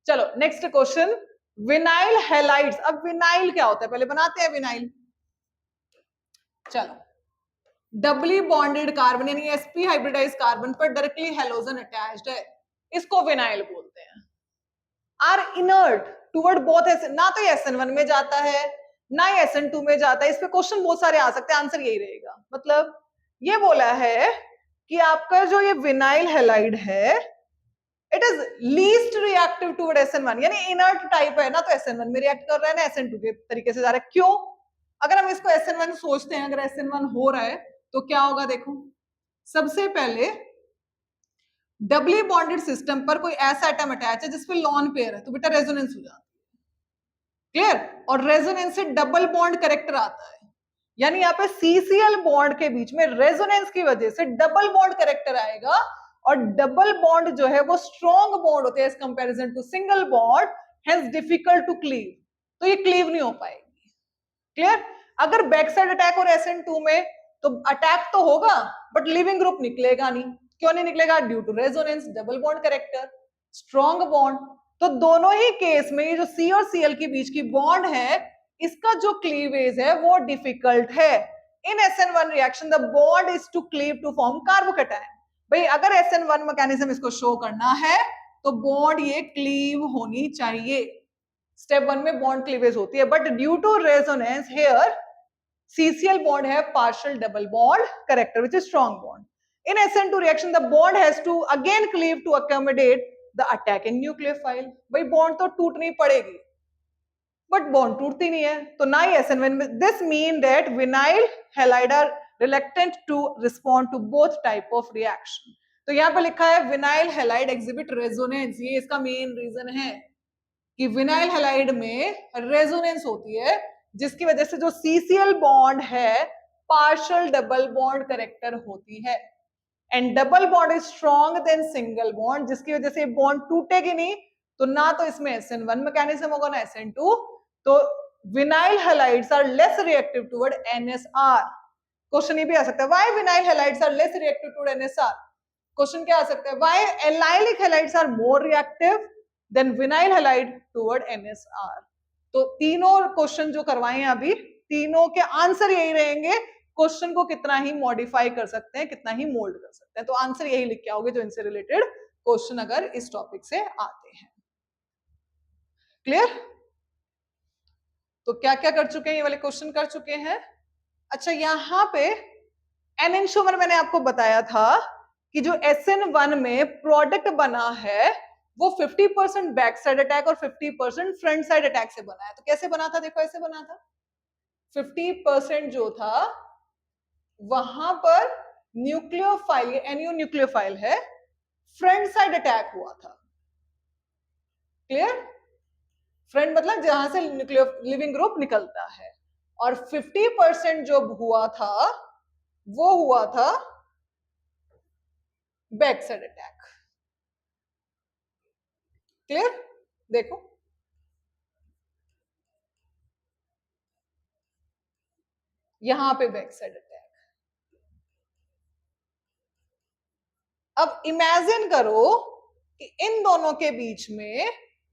चलो नेक्स्ट क्वेश्चन, विनाइल हैलाइड्स। अब विनाइल क्या होता है पहले बनाते हैं विनाइल। चलो, डबली बॉन्डेड कार्बन यानी sp हाइब्रिडाइज कार्बन पर डायरेक्टली हैलोजन अटैच्ड है, इसको विनाइल बोलते हैं। Are inert toward both S, ना तो SN1 में जाता है ना ही SN2 में जाता है। इस पे क्वेश्चन बहुत सारे आ सकते हैं, आंसर यही रहेगा। मतलब ये बोला है कि आपका जो ये विनाइल हैलाइड है it is least reactive toward SN1, यानी इनर्ट टाइप है, ना तो SN1 में रिएक्ट कर रहा है ना SN2 के तरीके से जा रहा है। क्यों? अगर हम इसको SN1 सोचते हैं, अगर SN1 हो रहा है तो क्या होगा, देखो सबसे पहले डबली बॉन्डेड सिस्टम पर कोई ऐसा एटम अटैच है जिसपे लॉन पेयर है तो बेटा रेजोनेंस हो जाती है, क्लियर। और रेजोनेंस से डबल बॉन्ड कैरेक्टर आता है, यानी यहाँ पे CCl बॉन्ड के बीच में रेजोनेंस की वजह से डबल बॉन्ड कैरेक्टर आएगा, और डबल बॉन्ड जो है वो स्ट्रॉन्ग बॉन्ड होते हैं as comparison to single bond, hence difficult to cleave, तो ये क्लीव नहीं हो पाएगी, क्लियर। अगर बैक साइड अटैक और SN2 में तो अटैक तो होगा बट लिविंग ग्रुप निकलेगा नहीं। क्यों नहीं निकलेगा? Due to resonance, double bond character, strong bond. तो दोनों ही केस में ये जो C और Cl के बीच की बॉन्ड है इसका जो क्लीवेज है वो डिफिकल्ट है। In SN1 reaction the bond is to cleave to form carbocation. भाई अगर SN1 मैकेनिज्म इसको शो करना है तो बॉन्ड ये क्लीव होनी चाहिए। स्टेप 1 में बॉन्ड क्लीवेज होती है, but due to resonance here CCl bond have partial double bond character which is strong bond. In SN2 reaction the bond has to again cleave to accommodate the attacking nucleophile. भाई bond तो टूटनी पड़ेगी but bond टूटती नहीं है, तो ना ही SN1 में। This mean that vinyl halide are reluctant to respond to both type of reaction. तो यहाँ पे लिखा है vinyl halide exhibit resonance, ये इसका मेन रीजन है कि विनाइल हैलाइड में रेजोनेंस होती है जिसकी वजह से जो CCl बॉन्ड है पार्शियल डबल बॉन्ड कैरेक्टर होती है, and double bond is strong than single bond, जिसकी वजह से बॉन्ड टूटेगी नहीं, तो ना तो इसमें SN1 मैकेनिज्म होगा ना SN2, तो vinyl halides are less reactive toward NSR। Question ये भी आ सकता है, why vinyl halides are less reactive toward NSR। Question क्या आ सकता है, why allylic halides are more reactive than vinyl halide toward NSR। तो तीनों क्वेश्चन जो करवाए हैं अभी, तीनों के आंसर यही रहेंगे। क्वेश्चन को कितना ही मॉडिफाई कर सकते हैं, कितना ही मोल्ड कर सकते हैं, तो आंसर यही लिख के आओगे जो इनसे रिलेटेड क्वेश्चन अगर इस टॉपिक से आते हैं। क्लियर? तो क्या क्या कर चुके हैं, ये वाले क्वेश्चन कर चुके हैं। अच्छा यहाँ पे एनेंटियोमर मैंने आपको बताया था कि जो SN1 में प्रोडक्ट बना है वो 50% बैक साइड अटैक और 50% फ्रंट साइड अटैक से बना है। तो कैसे बना था, देखो ऐसे बना था, 50% जो था वहां पर न्यूक्लियोफाइल, NU न्यूक्लियोफाइल है, फ्रंट साइड अटैक हुआ था, क्लियर। फ्रंट मतलब जहां से न्यूक्लियो लिविंग ग्रुप निकलता है, और 50% जो हुआ था वो हुआ था बैक साइड अटैक, क्लियर। देखो यहां पे बैक साइड अटैक। अब इमेजिन करो कि इन दोनों के बीच में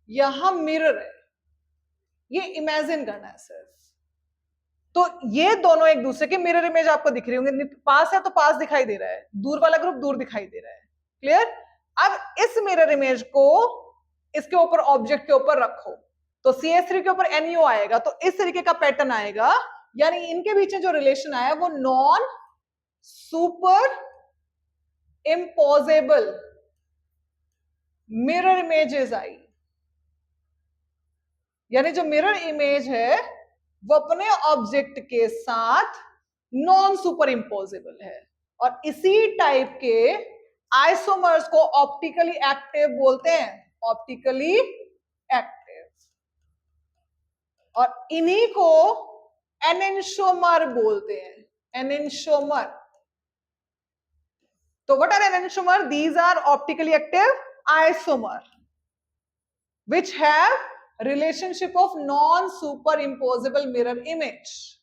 यहां मिरर है, ये इमेजिन करना है सिर्फ। तो ये दोनों एक दूसरे के मिरर इमेज आपको दिख रही होंगे, पास है तो पास दिखाई दे रहा है, दूर वाला ग्रुप दूर दिखाई दे रहा है, क्लियर। अब इस मिरर इमेज को इसके ऊपर ऑब्जेक्ट के ऊपर रखो तो CH3 के ऊपर NO आएगा, तो इस तरीके का पैटर्न आएगा, यानी इनके बीच में जो रिलेशन आया वो non super imposable mirror images आई, यानी जो मिरर इमेज है वो अपने ऑब्जेक्ट के साथ नॉन सुपर इम्पोजेबल है, और इसी टाइप के आइसोमर्स को ऑप्टिकली एक्टिव बोलते हैं, ऑप्टिकली एक्टिव, और इन्हीं को एनेंटियोमर बोलते हैं, एनेंटियोमर। तो what are enantiomer? These are optically active isomer which have relationship of non-superimposable mirror image.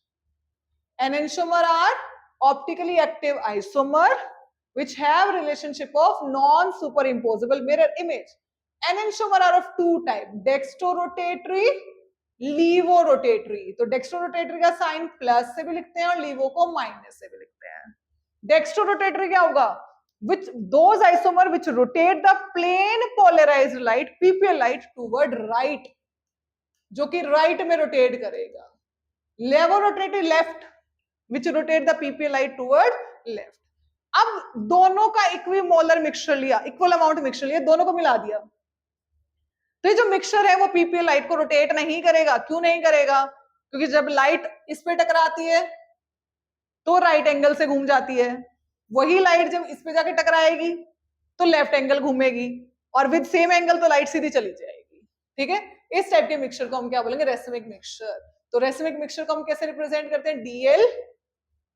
Enantiomer are optically active isomer which have relationship of non-superimposable mirror image. Enantiomer are of two type, dextrorotatory, levorotatory. तो dextrorotatory का साइन प्लस से भी लिखते हैं और लीवो को माइनस से भी लिखते हैं. Dextrorotatory क्या होगा? Which those isomer which rotate the plane polarized light PPL light toward right, जो कि राइट में रोटेट करेगा. लेवोरोटेटरी left which rotate the PPL light toward left. अब दोनों का इक्विमोलर मिक्सचर लिया, इक्वल अमाउंट मिक्सचर लिया, दोनों को मिला दिया. तो ये जो मिक्सचर है वो PPL लाइट को रोटेट नहीं करेगा. क्यों नहीं करेगा? क्योंकि जब लाइट इस पे टकराती है तो राइट एंगल से घूम जाती है. वही लाइट जब इस पे जाके टकराएगी तो लेफ्ट एंगल घूमेगी और विद सेम एंगल तो लाइट सीधी चली जाएगी. ठीक है, इस टाइप के मिक्सचर को हम क्या बोलेंगे? Racemic mixture. तो रेसिमिक मिक्सचर को हम कैसे रिप्रेजेंट करते हैं? DL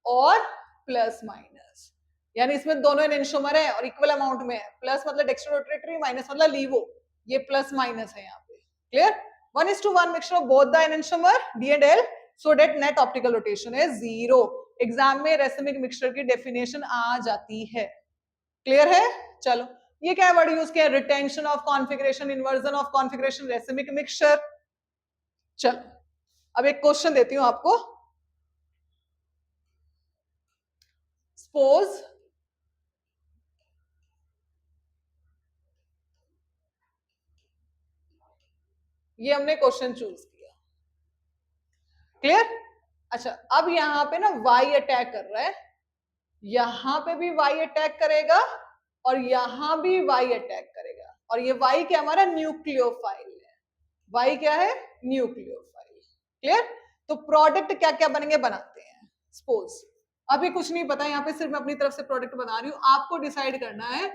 और प्लस माइनस, यानी इसमें दोनों एनेंटियोमर है और इक्वल अमाउंट में है. प्लस मतलब डेक्स्ट्रोरोटेटरी, माइनस मतलब लीवो. ये प्लस माइनस है यहाँ पे. Clear? 1:1 mixture of both the enantiomer D and L so that net optical rotation is 0. Exam में रेसिमिक मिक्सचर की डेफिनेशन आ जाती है. क्लियर है? चलो, ये क्या वर्ड यूज किया? Retention of configuration, inversion of configuration, racemic mixture. चलो, अब एक क्वेश्चन देती हूं आपको. सपोज ये हमने क्वेश्चन चूज किया. क्लियर? अच्छा, अब यहां पे ना y अटैक कर रहा है, यहां पे भी y अटैक करेगा और यहां भी y अटैक करेगा. और ये y क्या? हमारा न्यूक्लियोफाइल है. y क्या है? न्यूक्लियोफाइल. क्लियर? तो प्रोडक्ट क्या क्या बनेंगे? बनाते हैं. सपोज अभी कुछ नहीं पता, यहाँ पे सिर्फ मैं अपनी तरफ से प्रोडक्ट बना रही हूँ. आपको डिसाइड करना है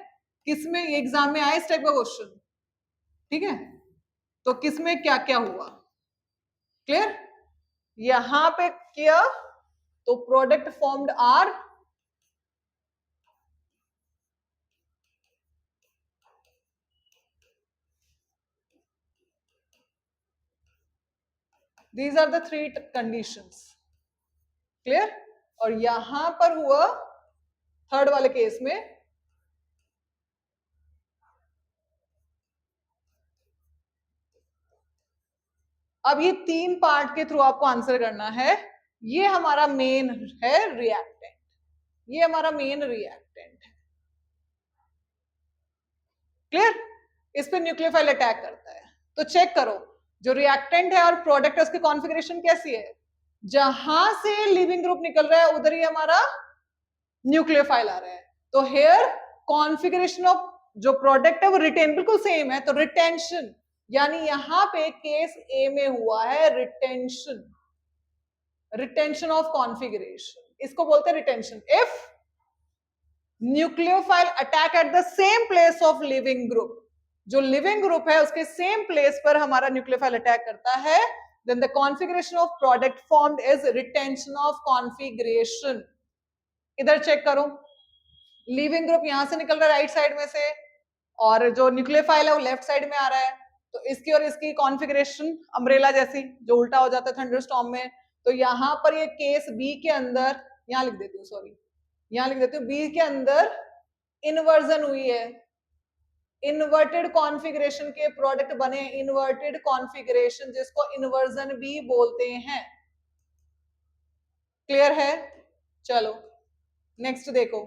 किसमें एग्जाम में आए इस टाइप का क्वेश्चन. ठीक है, तो किसमें क्या क्या हुआ. क्लियर? यहां पे किया तो product formed are, these are the three conditions. Clear? और यहां पर हुआ थर्ड वाले केस में अब ये तीन पार्ट के थ्रू आपको आंसर करना है. ये हमारा मेन है रिएक्टेंट, ये हमारा मेन रिएक्टेंट है. क्लियर? इस पे न्यूक्लियोफाइल अटैक करता है. तो चेक करो, जो रिएक्टेंट है और प्रोडक्ट है उसकी कॉन्फ़िगरेशन कैसी है? जहां से लिविंग ग्रुप निकल रहा है उधर ही हमारा न्यूक्लियोफाइल आ रहा है. तो हेयर कॉन्फ़िगरेशन ऑफ जो प्रोडक्ट है वो रिटेन बिल्कुल सेम है. तो रिटेंशन, यानी यहां पे केस ए में हुआ है रिटेंशन, रिटेंशन ऑफ कॉन्फ़िगरेशन. इसको बोलते हैं retention. If nucleophile attack at the same place of leaving group, जो लिविंग ग्रुप है उसके सेम प्लेस पर हमारा न्यूक्लियोफाइल अटैक करता है, then the configuration of product formed is retention of configuration. इधर चेक करो, लिविंग ग्रुप यहां से निकल रहा है राइट साइड में से और जो न्यूक्लियोफाइल है वो लेफ्ट साइड में आ रहा है. तो इसकी और इसकी कॉन्फ़िगरेशन अम्ब्रेला जैसी, जो उल्टा हो जाता है थंडरस्टॉर्म में. तो यहां पर ये केस बी के अंदर, यहां लिख देती हूँ, सॉरी यहां लिख देती हूँ, बी के अंदर इन्वर्जन हुई है. इन्वर्टेड कॉन्फ़िगरेशन के प्रोडक्ट बने, इन्वर्टेड कॉन्फ़िगरेशन जिसको इन्वर्जन भी बोलते हैं. क्लियर है? चलो नेक्स्ट देखो,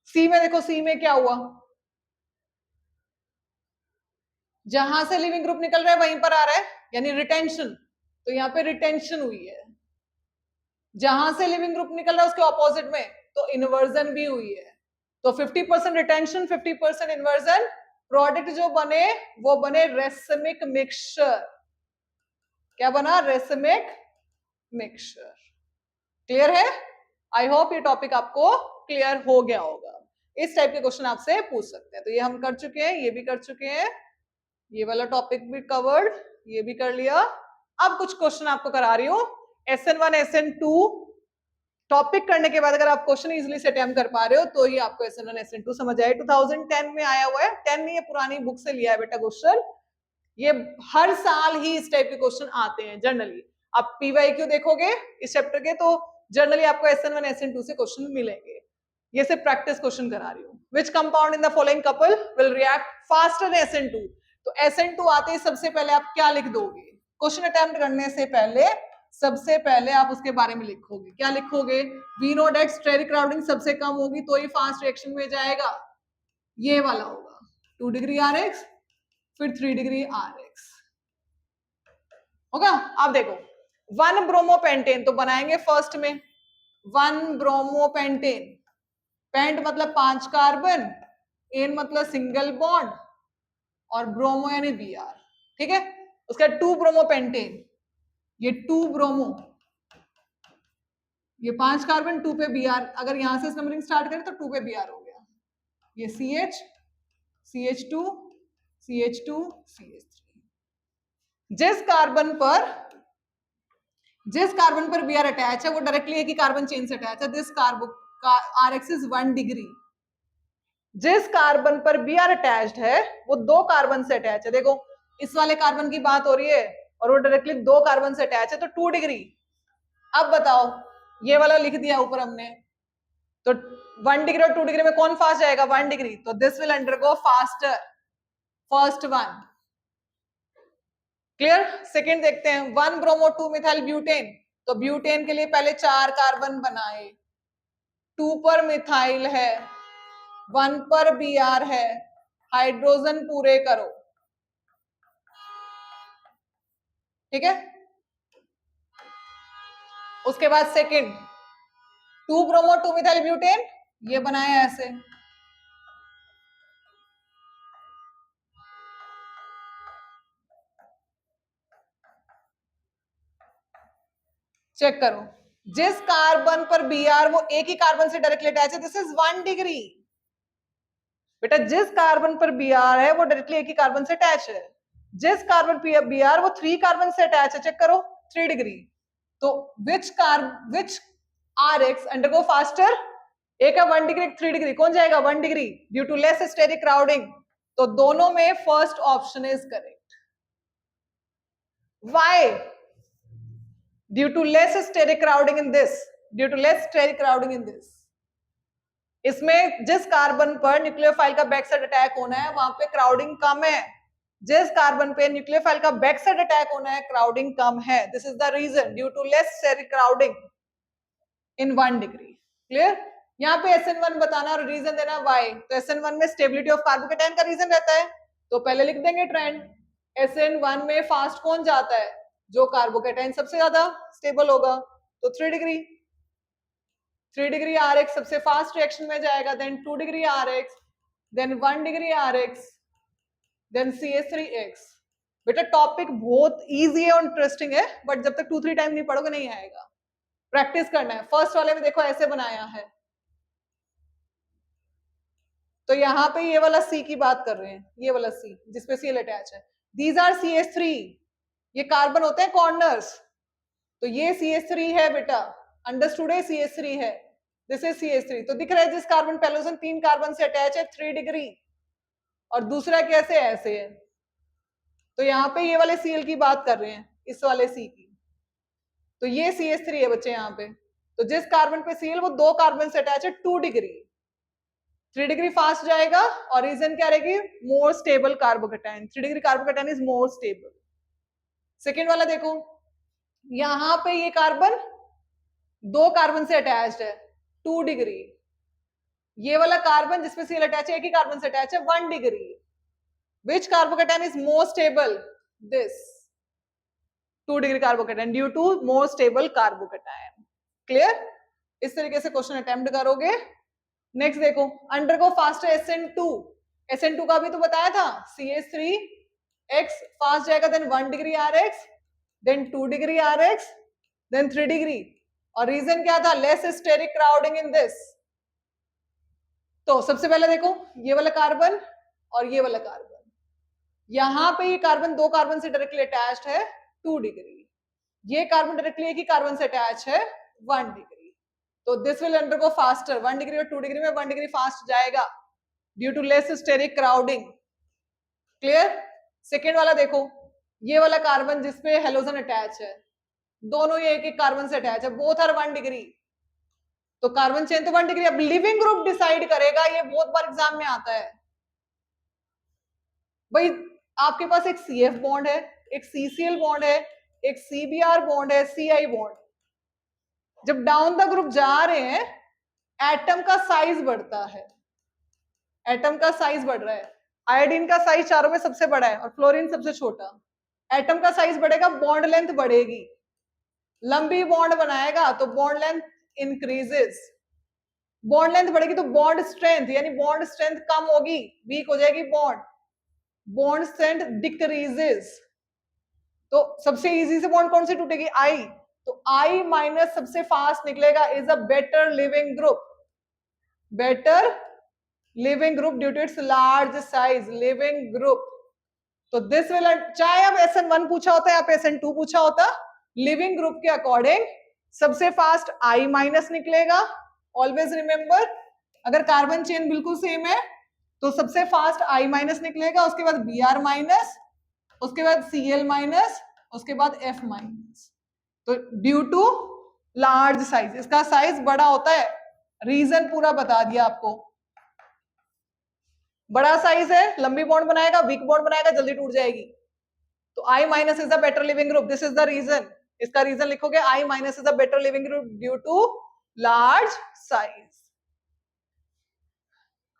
सी में देखो, सी में क्या हुआ? जहां से लिविंग ग्रुप निकल रहा है वहीं पर आ रहा है, यानी रिटेंशन. तो यहाँ पे रिटेंशन हुई है. जहां से लिविंग ग्रुप निकल रहा है उसके ऑपोजिट में तो इन्वर्जन भी हुई है. तो 50% रिटेंशन, 50% इन्वर्जन. प्रोडक्ट जो बने वो बने रेसिमिक मिक्सचर. क्या बना? Racemic mixture. क्लियर है? आई होप ये टॉपिक आपको क्लियर हो गया होगा. इस टाइप के क्वेश्चन आपसे पूछ सकते हैं. तो ये हम कर चुके हैं, ये भी कर चुके हैं, ये वाला टॉपिक भी कवर्ड, ये भी कर लिया. अब कुछ क्वेश्चन आपको करा रही हूं. SN1 SN2 टॉपिक करने के बाद अगर आप क्वेश्चन इजीली से अटेम्प्ट कर पा रहे हो तो ये आपको SN1 SN2 समझ आए. 2010 में आया हुआ है, 10 नहीं, ये पुरानी बुक से लिया है बेटा क्वेश्चन. ये हर साल ही इस टाइप के क्वेश्चन आते हैं जनरली। आप पीवाईक्यू देखोगे इस चैप्टर के तो जनरली आपको SN1 SN2 से क्वेश्चन मिलेंगे। ये सिर्फ प्रैक्टिस क्वेश्चन करा रही हूँ। Which compound in the following couple will react faster than SN2? तो SN2 आते ही सबसे पहले आप क्या लिख दोगे? क्वेश्चन अटेम्प्ट करने से पहले सबसे पहले आप उसके बारे में लिखोगे। क्या लिखोगे? We know that steric crowding सबसे कम होगी तो ही फास्ट रिएक्शन में जाएगा। ये वाला होगा 2 डिग्री RX फिर 3 डिग्री RX होगा। अब देखो 1 ब्रोमोपेंटेन तो बनाएंगे फर्स्ट में 1 ब्रोमोपेंटेन। पेंट मतलब 5 कार्बन, एन मतलब सिंगल बॉन्ड और ब्रोमो यानी Br। ठीक है, उसका 2 ब्रोमोपेंटेन, ये 2 ब्रोमो, ये 5 कार्बन 2 पे Br। अगर यहां से नंबरिंग स्टार्ट करें तो 2 पे Br हो गया। ये CH CH2 CH2 CH3। जिस कार्बन पर Br अटैच है वो डायरेक्टली एक ही कार्बन चेन से अटैच है। This carbon RX is 1 degree. जिस कार्बन पर Br अटैच्ड है वो 2 कार्बन से अटैच है। देखो इस वाले कार्बन की बात हो रही है और वो डायरेक्टली 2 कार्बन से अटैच है तो 2 डिग्री। अब बताओ ये वाला लिख दिया ऊपर हमने, तो 1 डिग्री और 2 डिग्री में कौन फास्ट जाएगा? 1 डिग्री। तो this will undergo faster first one. Clear? Second देखते हैं 1 ब्रोमो 2 मिथाइल ब्यूटेन। तो ब्यूटेन के लिए पहले 4 कार्बन बनाए, 2 पर मिथाइल है, 1 पर Br है, हाइड्रोजन पूरे करो। ठीक है, उसके बाद सेकेंड 2 ब्रोमो 2 मिथाइल ब्यूटेन, ये बनाया ऐसे। चेक करो जिस कार्बन पर Br वो एक ही कार्बन से डायरेक्टली अटैच है, दिस इज 1 डिग्री। बेटा जिस कार्बन पर Br है वो डायरेक्टली एक ही कार्बन से अटैच है। जिस कार्बन पर Br वो 3 कार्बन से अटैच है, चेक करो 3 डिग्री। तो विच RX अंडरगो फास्टर? एक है 1 डिग्री 3 डिग्री, कौन जाएगा? 1 degree due to less steric crowding. तो दोनों में first option is correct. Why? Due to less steric crowding in this, due to less steric crowding in this. इसमें जिस कार्बन पर न्यूक्लियोफाइल का बैक साइड अटैक होना है वहां पे क्राउडिंग कम है। जिस कार्बन पे न्यूक्लियोफाइल का बैक साइड अटैक होना है क्राउडिंग कम है। This is the reason, due to less steric crowding in 1 degree. Clear? यहाँ पे SN1 बताना और रीजन देना वाई। तो SN1 में स्टेबिलिटी ऑफ कार्बोकेटाइन का रीजन रहता है, तो पहले लिख देंगे ट्रेंड। SN1 में फास्ट कौन जाता है? जो कार्बोकेटाइन सबसे ज्यादा स्टेबल होगा, तो 3 डिग्री। 3 डिग्री RX सबसे फास्ट रिएक्शन में जाएगा, then 2 degree RX, then 1 degree RX, then CH3X। बेटा टॉपिक बहुत इजी है और इंटरेस्टिंग है, बट जब तक 2-3 टाइम नहीं पढ़ोगे नहीं आएगा। प्रैक्टिस करना है। फर्स्ट वाले में देखो ऐसे बनाया है, तो यहाँ पे ये वाला C की बात कर रहे हैं, ये वाला C जिसपे Cl अटैच है। दीज आर CH3, ये कार्बन होते हैं कॉर्नर्स, तो ये CH3 है बेटा, अंडरस्टूड है? CH3 है, दिस इज CH3। तो दिख रहा है जिस कार्बन पेलोजन 3 कार्बन से अटैच है 3 डिग्री, और दूसरा कैसे ऐसे है। तो यहाँ पे ये वाले Cl की बात कर रहे हैं, इस वाले C की। तो ये CH3 है बच्चे यहाँ पे। तो जिस कार्बन पे Cl वो 2 कार्बन से अटैच है 2 डिग्री, 3 डिग्री फास्ट जाएगा, और रीजन क्या रहेगी? मोर stable carbocation. 3 degree carbocation is more stable. Second वाला देखो, यहां पे ये कार्बन 2 कार्बन से अटैच्ड है 2 डिग्री, ये वाला कार्बन जिसपे Cl अटैच है एक ही कार्बन से अटैच है 1 degree. Which carbocation is more stable? This 2 degree carbocation, due to more stable carbocation. Clear? इस तरीके से क्वेश्चन अटेम्प्ट करोगे। नेक्स्ट देखो, अंडरगो फास्टर SN2। SN2 का भी तो बताया था, CH3X फास्ट जाएगा, then 1 degree RX, then 2 degree RX, then 3 degree. और रीजन क्या था? Less steric crowding in this. तो सबसे पहले देखो ये वाला कार्बन और ये वाला कार्बन, यहां पे ये कार्बन 2 कार्बन से डायरेक्टली अटैच्ड है 2 डिग्री, ये कार्बन डायरेक्टली एक ही कार्बन से अटैच है 1 डिग्री। तो this will undergo faster, 1 degree और 2 डिग्री में 1 डिग्री फास्ट जाएगा due to less steric crowding. Clear? Second वाला देखो, ये वाला कार्बन जिसपे हेलोजन अटैच है, दोनों ये एक एक कार्बन से अटैच है, बोथ आर 1 डिग्री, तो कार्बन चेन तो 1 डिग्री। अब लिविंग ग्रुप डिसाइड करेगा, ये बहुत बार एग्जाम में आता है भाई। आपके पास एक CF बॉन्ड है, एक CCl बॉन्ड है, एक CBr बॉन्ड है, CI बॉन्ड। जब डाउन द ग्रुप जा रहे हैं, एटम का साइज बढ़ता है, एटम का साइज बढ़ रहा है। आयोडीन का साइज चारों में सबसे बड़ा है और फ्लोरीन सबसे छोटा। एटम का साइज बढ़ेगा, बॉन्ड लेंथ बढ़ेगी, लंबी बॉन्ड बनाएगा तो bond length increases, bond length बढ़ेगी तो बॉन्ड स्ट्रेंथ, यानी बॉन्ड स्ट्रेंथ कम होगी, वीक हो जाएगी बॉन्ड, बॉन्ड स्ट्रेंथ डिक्रीजेस। तो सबसे इजी से बॉन्ड कौन सी टूटेगी? आई, तो आई माइनस सबसे फास्ट निकलेगा, is a better leaving group, better leaving group due to its large size, leaving group. तो दिस विल, चाहे अब SN1 पूछा होता है या SN2 पूछा होता, लिविंग ग्रुप के अकॉर्डिंग सबसे फास्ट I माइनस निकलेगा। ऑलवेज रिमेंबर, अगर कार्बन चेन बिल्कुल सेम है तो सबसे फास्ट I माइनस निकलेगा, उसके बाद Br माइनस, उसके बाद Cl माइनस, उसके बाद F माइनस। तो ड्यू टू लार्ज साइज, इसका साइज बड़ा होता है, रीजन पूरा बता दिया आपको। बड़ा साइज है, लंबी बॉन्ड बनाएगा, वीक बॉन्ड बनाएगा, जल्दी टूट जाएगी। तो I minus is a better leaving group, this is the reason. इसका रीजन लिखोगे, I minus is a better leaving group due to large size.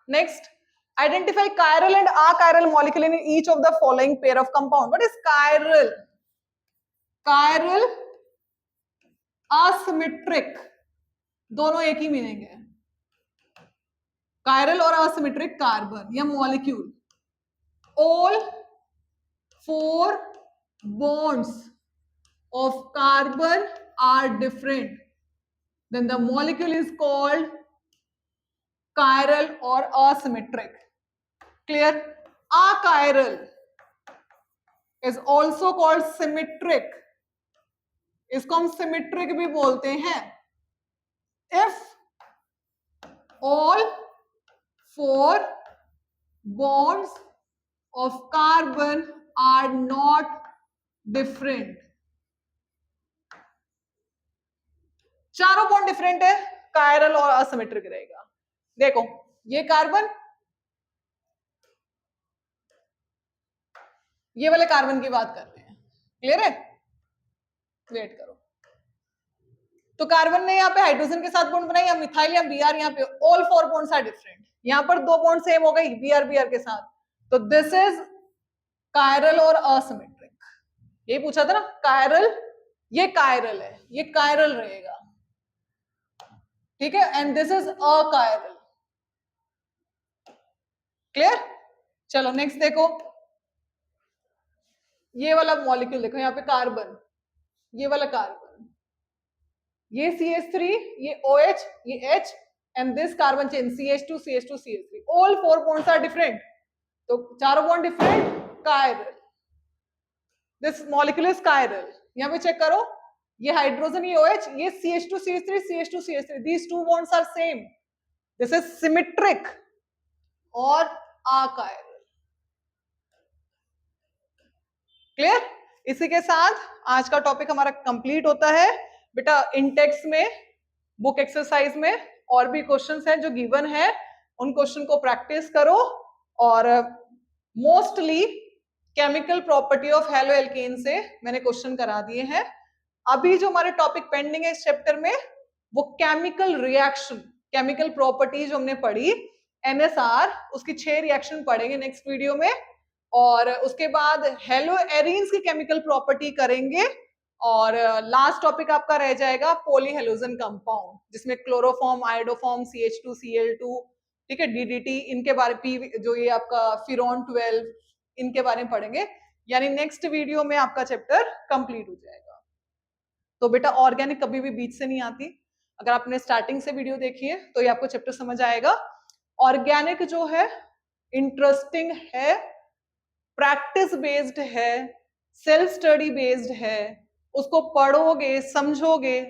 Next, identify chiral and achiral molecule in each of the following pair of compound. What is chiral? Chiral, asymmetric, दोनों एक ही मीनिंग है, chiral और asymmetric कार्बन या molecule. All 4 bonds of carbon are different, then the molecule is called chiral or asymmetric. Clear? Achiral is also called symmetric, इसको हम symmetric भी बोलते हैं। If all 4 bonds of carbon are not different, चारों बॉन्ड डिफरेंट है, कायरल और असिमेट्रिक रहेगा। देखो ये कार्बन, ये वाले कार्बन की बात कर रहे हैं, क्लियर है? वेट करो, तो कार्बन ने यहाँ पे हाइड्रोजन के साथ बॉन्ड बनाई, या मिथाइल या Br, यहाँ पे ऑल 4 बॉन्ड्स आर डिफरेंट, यहाँ पर 2 बॉन्ड सेम हो गई Br के साथ, तो दिस इज कायरल और असिमेट्रिक। ये पूछा था ना, कायरल, ये कायरल है, ये कायरल रहेगा, ठीक है, and this is achiral. Clear? चलो नेक्स्ट देखो, ये वाला मॉलिक्यूल देखो, यहाँ पे कार्बन, ये वाला कार्बन, ये CH3, ये OH, ये H, and this carbon chain CH2 CH2 CH3, all 4 bonds are different, तो चारों bond different, chiral, this molecule is chiral. यहाँ पे चेक करो, ये हाइड्रोजन, ये OH, ये CH2 CH3 CH2 CH3, these 2 bonds are same, this is symmetric और अकायरल। क्लियर? इसी के साथ आज का टॉपिक हमारा कंप्लीट होता है। बेटा इंटेक्स में, बुक एक्सरसाइज में और भी क्वेश्चंस हैं जो गिवन है, उन क्वेश्चन को प्रैक्टिस करो, और mostly chemical property of halo alkane से मैंने क्वेश्चन करा दिए हैं। अभी जो हमारे टॉपिक पेंडिंग है इस चैप्टर में, वो केमिकल रिएक्शन, केमिकल प्रॉपर्टी जो हमने पढ़ी, NSR, उसकी 6 रिएक्शन पढ़ेंगे नेक्स्ट वीडियो में, और उसके बाद हेलो एरीन्स की केमिकल प्रॉपर्टी करेंगे, और लास्ट टॉपिक आपका रह जाएगा पॉलीहेलोजन कंपाउंड, जिसमें क्लोरोफॉर्म, आयोडोफॉर्म, CH2 Cl2, ठीक है, DDT, इनके बारे में, जो ये आपका फिरॉन 12, इनके बारे में पढ़ेंगे, यानी नेक्स्ट वीडियो में आपका चैप्टर कंप्लीट हो जाएगा। तो बेटा ऑर्गेनिक कभी भी बीच से नहीं आती, अगर आपने स्टार्टिंग से वीडियो देखी है तो ये आपको चैप्टर समझ आएगा। ऑर्गेनिक जो है इंटरेस्टिंग है, प्रैक्टिस बेस्ड है, सेल्फ स्टडी बेस्ड है, उसको पढ़ोगे, समझोगे,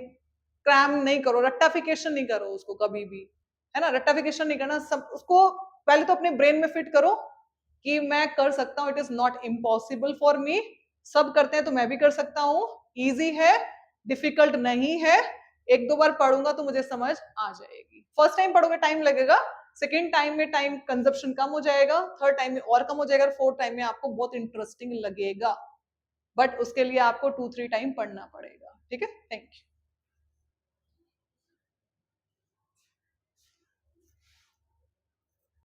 क्रैम नहीं करो, रट्टाफिकेशन नहीं करो उसको कभी भी, है ना, रट्टाफिकेशन नहीं करना, सब उसको पहले तो अपने ब्रेन में फिट करो, कि मैं कर सकता हूँ, it is not impossible for me, सब करते हैं तो मैं भी कर सकता हूँ, इजी है, डिफिकल्ट नहीं है, एक दो बार पढ़ूंगा तो मुझे समझ आ जाएगी। फर्स्ट टाइम पढ़ोगे टाइम लगेगा, सेकेंड टाइम में टाइम कंजप्शन कम हो जाएगा, थर्ड टाइम में और कम हो जाएगा, फोर्थ टाइम में आपको बहुत इंटरेस्टिंग लगेगा, बट उसके लिए आपको 2-3 टाइम पढ़ना पड़ेगा। ठीक है, थैंक यू।